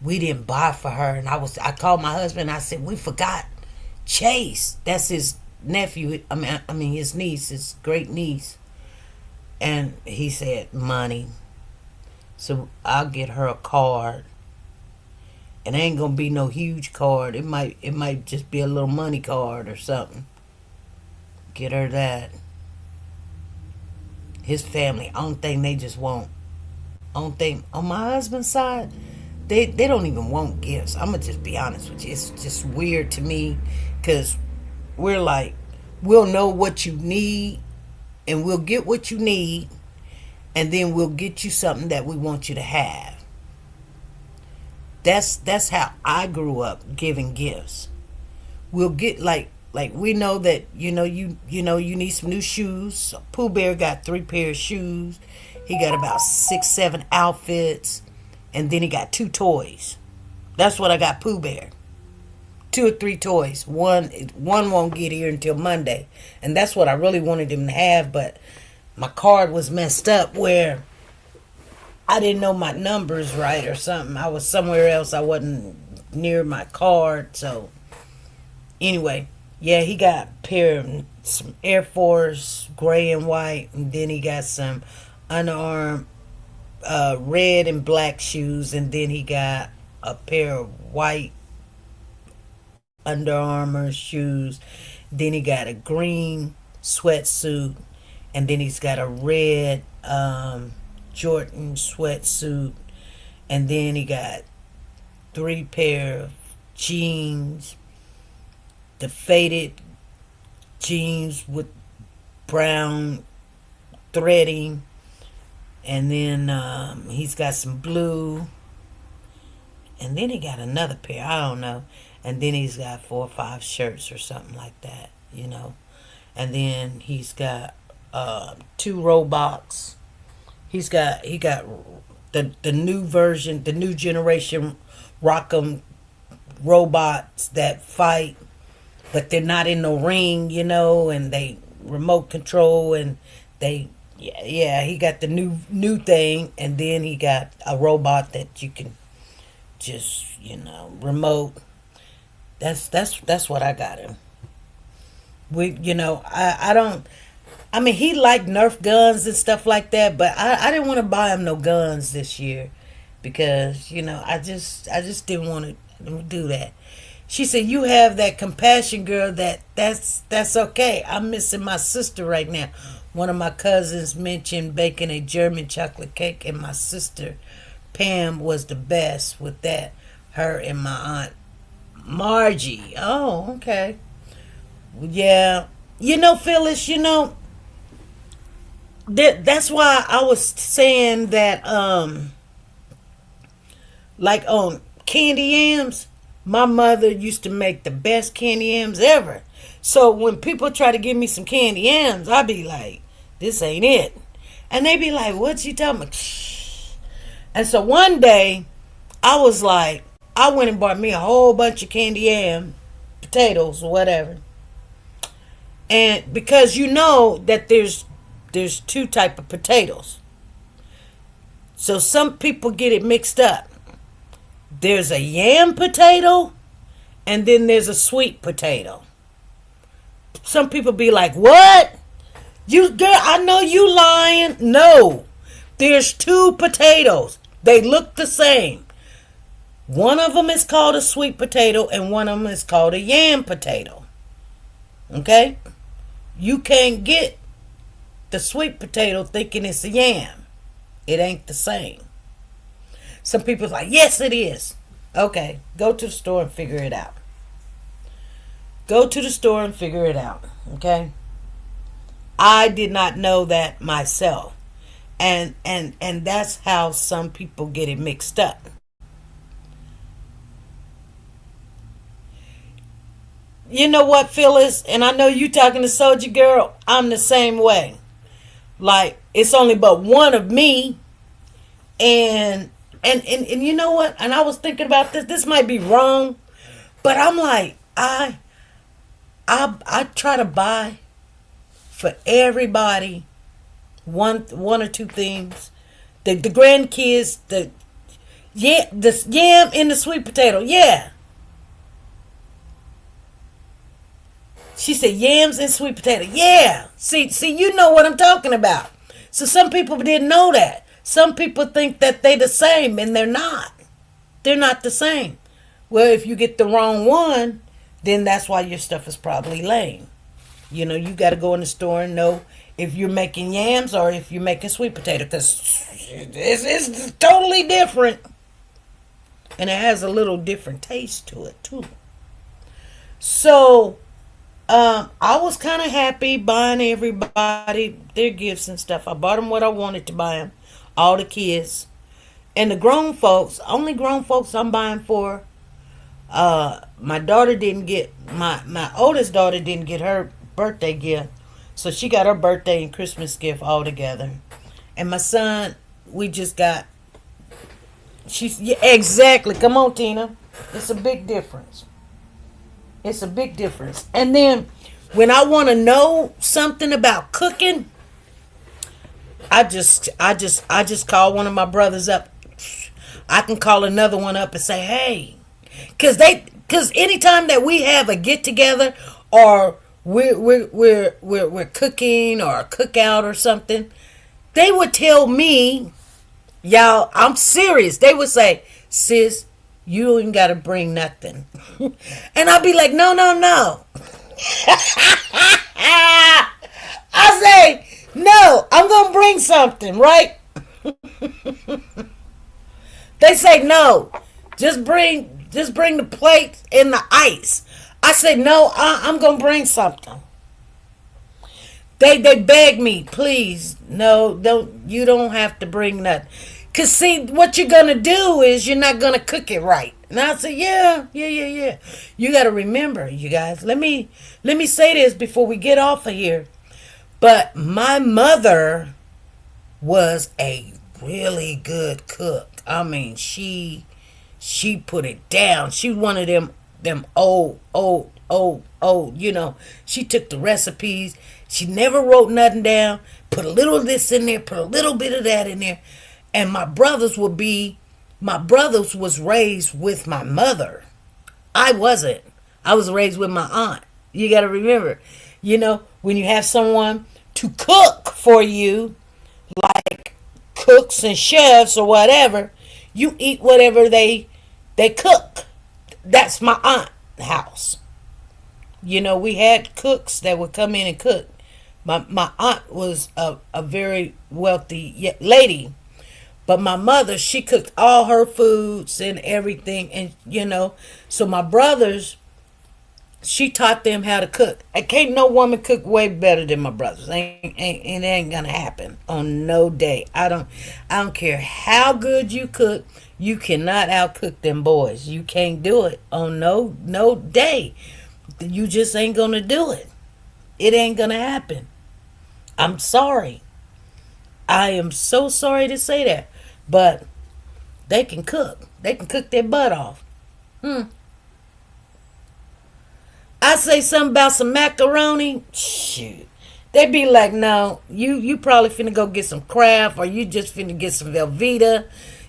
We didn't buy for her, and I called my husband. I said, we forgot Chase. That's his nephew. I mean his niece, his great niece. And he said, money. So I'll get her a card. And it ain't gonna be no huge card. It might just be a little money card or something. Get her that. His family, I don't think they just want. I don't think on my husband's side, they don't even want gifts. I'm gonna just be honest with you. It's just weird to me, because we're like, we'll know what you need, and we'll get what you need, and then we'll get you something that we want you to have. That's how I grew up, giving gifts. We'll get like we know that you need some new shoes. So Pooh Bear got 3 pairs of shoes. He got about 6, 7 outfits, and then he got 2 toys. That's what I got Pooh Bear. 2 or 3 toys. One won't get here until Monday, and that's what I really wanted him to have. But my card was messed up where I didn't know my numbers right or something. I was somewhere else. I wasn't near my card. So anyway, yeah, he got a pair of some Air Force gray and white, and then he got some Under Armour red and black shoes, and then he got a pair of white Under Armour shoes. Then he got a green sweatsuit, and then he's got a red Jordan sweatsuit, and then he got 3 pair of jeans, the faded jeans with brown threading, and then he's got some blue, and then he got another pair, I don't know, and then he's got 4 or 5 shirts or something like that, and then he's got 2 robots. He got the new version, the new generation Rock'em robots that fight, but they're not in the ring, and they remote control, and he got the new thing, and then he got a robot that you can just remote. That's what I got him. I don't. I mean, he liked Nerf guns and stuff like that, but I didn't want to buy him no guns this year because I just didn't want to do that. She said, "You have that compassion, girl. That's okay. I'm missing my sister right now." One of my cousins mentioned baking a German chocolate cake, and my sister Pam was the best with that. Her and my aunt Margie. Oh, okay. Yeah. Phyllis, that's why I was saying that, like on candy yams, my mother used to make the best candy yams ever. So when people try to give me some candy yams, I be like, this ain't it. And they be like, what you talking about? And so one day, I was like, I went and bought me a whole bunch of candy yam, potatoes or whatever. And because that there's 2 type of potatoes. So some people get it mixed up. There's a yam potato, and then there's a sweet potato. Some people be like, what? You girl, I know you lying. No. There's 2 potatoes. They look the same. One of them is called a sweet potato, and one of them is called a yam potato. Okay? You can't get the sweet potato thinking it's a yam. It ain't the same. Some people's like, yes, it is. Okay, go to the store and figure it out. Go to the store and figure it out. Okay? I did not know that myself. And that's how some people get it mixed up. You know what, Phyllis? And I know you talking to Soldier Girl. I'm the same way. Like, it's only but one of me. And you know what? And I was thinking about this. This might be wrong. But I'm like, I try to buy for everybody one or 2 things. The grandkids, the yam and the sweet potato. Yeah. She said yams and sweet potato. Yeah. See, you know what I'm talking about. So some people didn't know that. Some people think that they the same, and they're not. They're not the same. Well, if you get the wrong one, then that's why your stuff is probably lame. You got to go in the store and know if you're making yams or if you're making sweet potato, because it's totally different. And it has a little different taste to it, too. So I was kind of happy buying everybody their gifts and stuff. I bought them what I wanted to buy them. All the kids. And the grown folks, only grown folks I'm buying for. My daughter didn't get, my oldest daughter didn't get her birthday gift. So she got her birthday and Christmas gift all together. And my son, we just got, yeah, exactly. Come on, Tina. It's a big difference. It's a big difference. And then when I want to know something about cooking, I just call one of my brothers up. I can call another one up and say, "Hey," because anytime that we have a get together or we're cooking or a cookout or something, they would tell me, "Y'all, I'm serious." They would say, "Sis, you ain't got to bring nothing," and I'd be like, "No, no, no." I say, "No, I'm gonna bring something, right?" They say, "No, just bring the plate and the ice." I said, "No, I'm gonna bring something." They beg me, "Please, no, don't have to bring nothing." Cause see, what you're gonna do is you're not gonna cook it right. And I said, "Yeah, yeah, yeah, yeah." You gotta remember, you guys. Let me say this before we get off of here. But my mother was a really good cook. I mean, she put it down. She one of them old. She took the recipes. She never wrote nothing down. Put a little of this in there. Put a little bit of that in there. And my brothers was raised with my mother. I wasn't. I was raised with my aunt. You got to remember, when you have someone to cook for you, like cooks and chefs or whatever, you eat whatever they cook. That's my aunt's house. We had cooks that would come in and cook. My aunt was a very wealthy lady, but my mother, she cooked all her foods and everything, and so my brothers, she taught them how to cook. I can't no woman cook way better than my brothers. It ain't gonna happen on no day. I don't care how good you cook. You cannot outcook them boys. You can't do it on no day. You just ain't gonna do it. It ain't gonna happen. I'm sorry. I am so sorry to say that, but they can cook. They can cook their butt off. I say something about some macaroni, shoot. They be like, "No, you probably finna go get some Kraft, or you just finna get some Velveeta."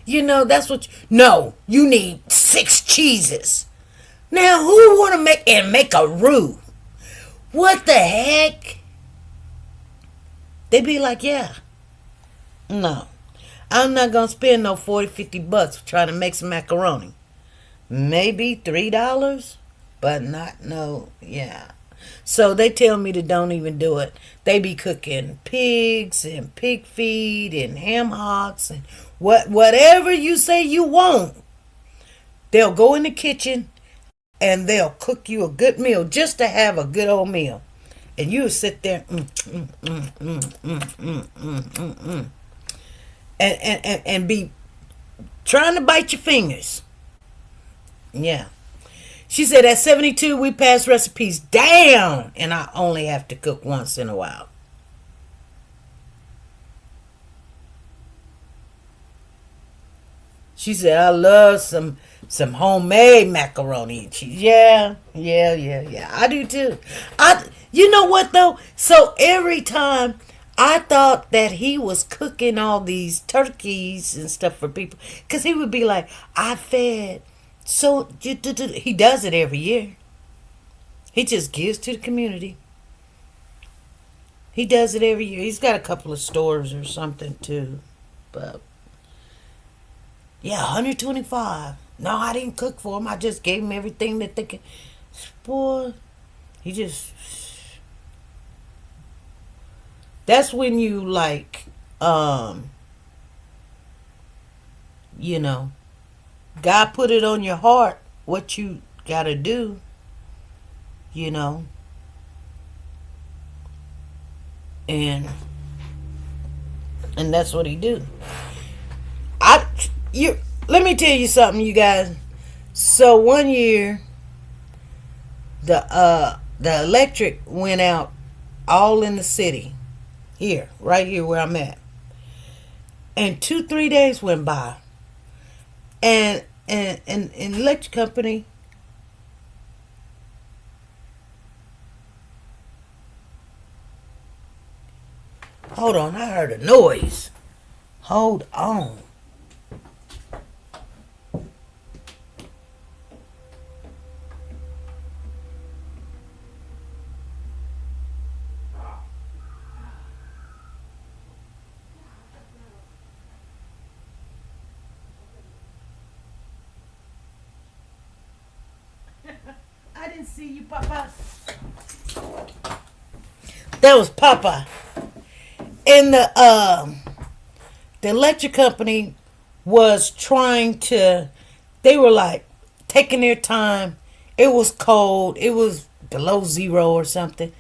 That's what no, you need 6 cheeses. Now, who want to make a roux? What the heck? They be like, "Yeah. No. I'm not going to spend no 40, $50 trying to make some macaroni. Maybe $3, but not no, yeah." So they tell me to don't even do it. They be cooking pigs and pig feet and ham hocks and whatever you say you want. They'll go in the kitchen and they'll cook you a good meal just to have a good old meal. And you'll sit there and be trying to bite your fingers. Yeah. She said at 72 we pass recipes down and I only have to cook once in a while. She said, "I love some homemade macaroni and cheese." Yeah. I do too. You know what though? So every time I thought that he was cooking all these turkeys and stuff for people, because he would be like, "I fed." So he does it every year. He just gives to the community. He does it every year. He's got a couple of stores or something too. But yeah, 125. No, I didn't cook for him. I just gave him everything that they could. Boy, he just. That's when you like, God put it on your heart what you gotta do, and that's what he do. Let me tell you something, you guys. So one year, the electric went out all in the city, right here where I'm at, and 2-3 days went by, and electric company Hold on, I heard a noise. Hold on. I didn't see you, Papa. That was Papa. And the electric company was trying to, they were like taking their time. It was cold. It was below zero or something.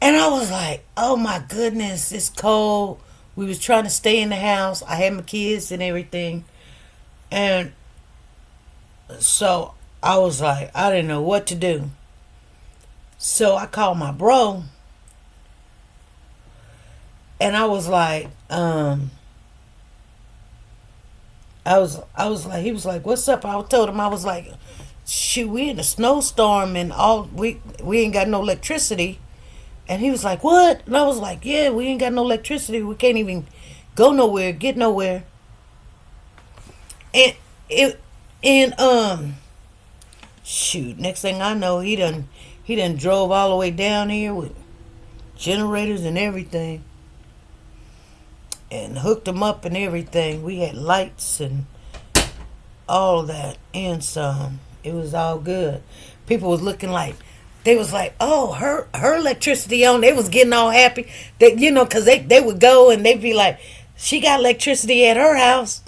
And I was like, oh my goodness, it's cold. We was trying to stay in the house. I had my kids and everything. And so I was like, I didn't know what to do. So I called my bro. And I was like, I was like, he was like, what's up? I told him, I was like, shoot, we in a snowstorm and all we ain't got no electricity. And he was like, what? And I was like, yeah, we ain't got no electricity. We can't even go nowhere, get nowhere. And shoot, next thing I know, he done drove all the way down here with generators and everything. And hooked them up and everything. We had lights and all that and some. It was all good. People was looking like, they was like, oh, her electricity on. They was getting all happy. That, you know, because they would go and they'd be like, she got electricity at her house.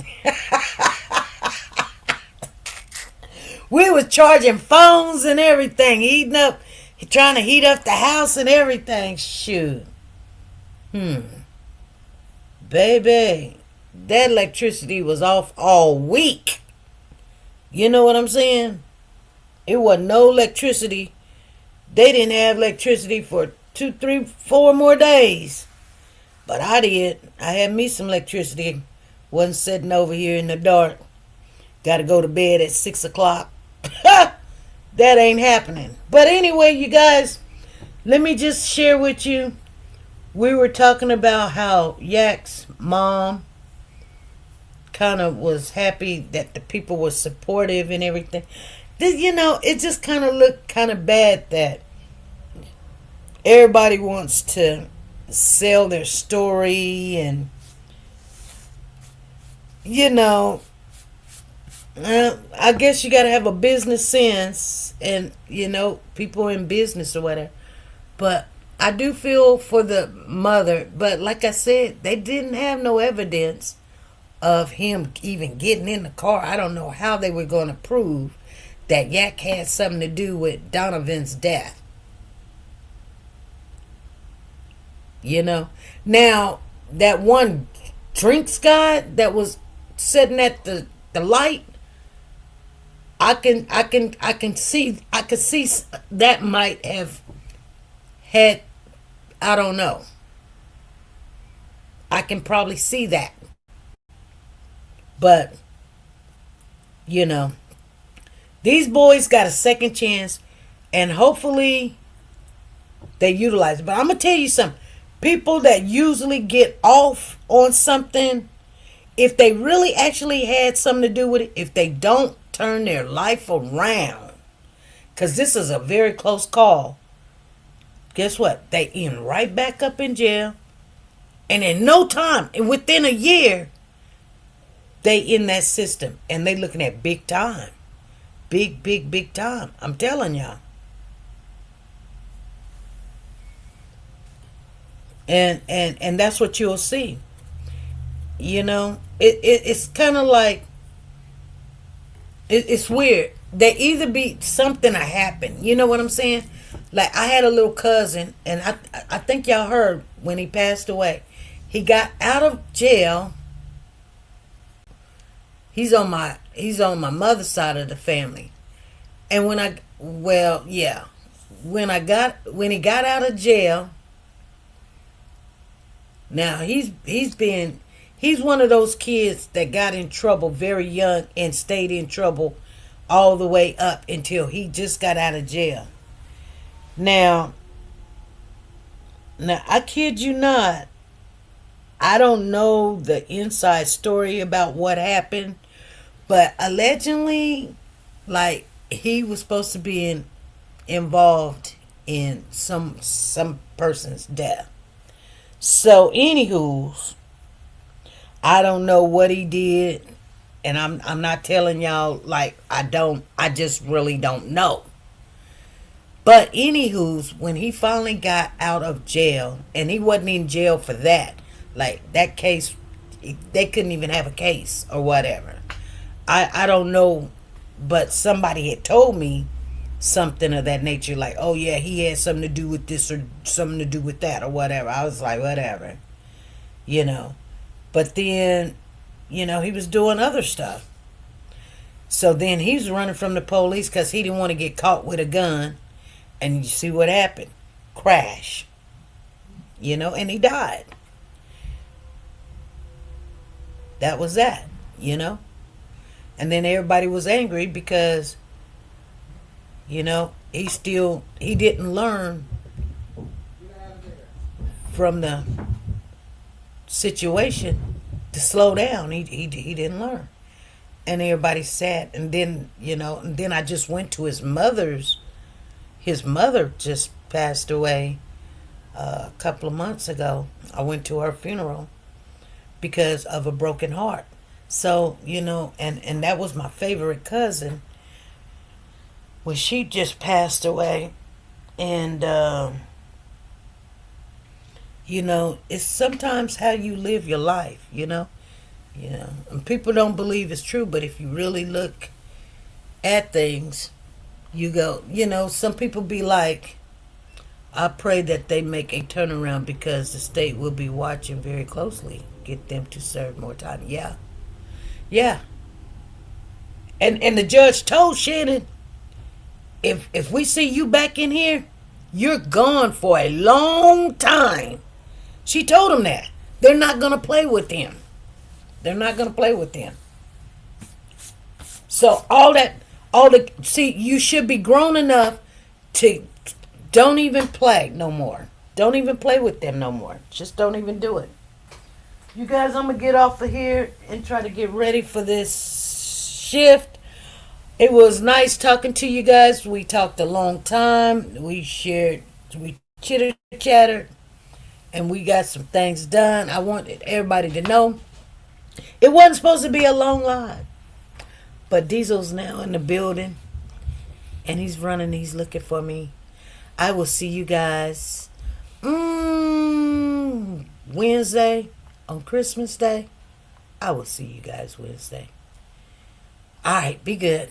We was charging phones and everything, trying to heat up the house and everything. Shoot. Baby, that electricity was off all week. You know what I'm saying? It wasn't no electricity. They didn't have electricity for 2, 3, 4 more days. But I did. I had me some electricity. Wasn't sitting over here in the dark. Got to go to bed at 6 o'clock. That ain't happening. But anyway, you guys, let me just share with you. We were talking about how Yak's mom kind of was happy that the people were supportive and everything. You know, it just kind of looked kind of bad that everybody wants to sell their story and, you know, I guess you got to have a business sense and, you know, people in business or whatever. But I do feel for the mother, but like I said, they didn't have no evidence of him even getting in the car. I don't know how they were going to prove that Yak had something to do with Donovan's death. You know? Now, that one drinks guy that was sitting at the light, I could see that might have had, I don't know. I can probably see that. But, you know, these boys got a second chance and hopefully they utilize it. But I'm going to tell you something. People that usually get off on something, if they really actually had something to do with it, if they don't turn their life around, because this is a very close call, guess what? They end right back up in jail. And in no time, and within a year, they in that system. And they looking at big time. Big time. I'm telling y'all. And that's what you'll see. You know, it's kind of like, it's weird. They either be something or happen. You know what I'm saying? Like, I had a little cousin, and I think y'all heard when he passed away. He got out of jail. He's on my mother's side of the family. And when he got out of jail, now he's one of those kids that got in trouble very young and stayed in trouble all the way up until he just got out of jail. Now I kid you not, I don't know the inside story about what happened, but allegedly, like he was supposed to be involved in some person's death. So, anywho's, I don't know what he did, and I'm not telling y'all like I just really don't know. But anywho's, when he finally got out of jail, and he wasn't in jail for that, like that case, they couldn't even have a case or whatever. I don't know, but somebody had told me something of that nature, like, oh yeah, he had something to do with this or something to do with that or whatever. I was like, whatever, you know. But then, he was doing other stuff. So then he was running from the police because he didn't want to get caught with a gun. And you see what happened? Crash. And he died. That was that, And then everybody was angry because, he didn't learn from the situation to slow down. He didn't learn. And everybody sat, and then, and then I just went to his mother just passed away a couple of months ago. I went to her funeral because of a broken heart. So, and that was my favorite cousin when she just passed away. And, it's sometimes how you live your life, and people don't believe it's true, but if you really look at things, you go, some people be like, I pray that they make a turnaround because the state will be watching very closely. Get them to serve more time. Yeah. Yeah. And the judge told Shannon, if we see you back in here, you're gone for a long time. She told him that. They're not going to play with him. They're not going to play with him. So see, you should be grown enough to don't even play no more. Don't even play with them no more. Just don't even do it. You guys, I'm going to get off of here and try to get ready for this shift. It was nice talking to you guys. We talked a long time. We chitter-chattered, and we got some things done. I wanted everybody to know it wasn't supposed to be a long live. But Diesel's now in the building, and he's running. He's looking for me. I will see you guys Wednesday on Christmas Day. I will see you guys Wednesday. All right, be good.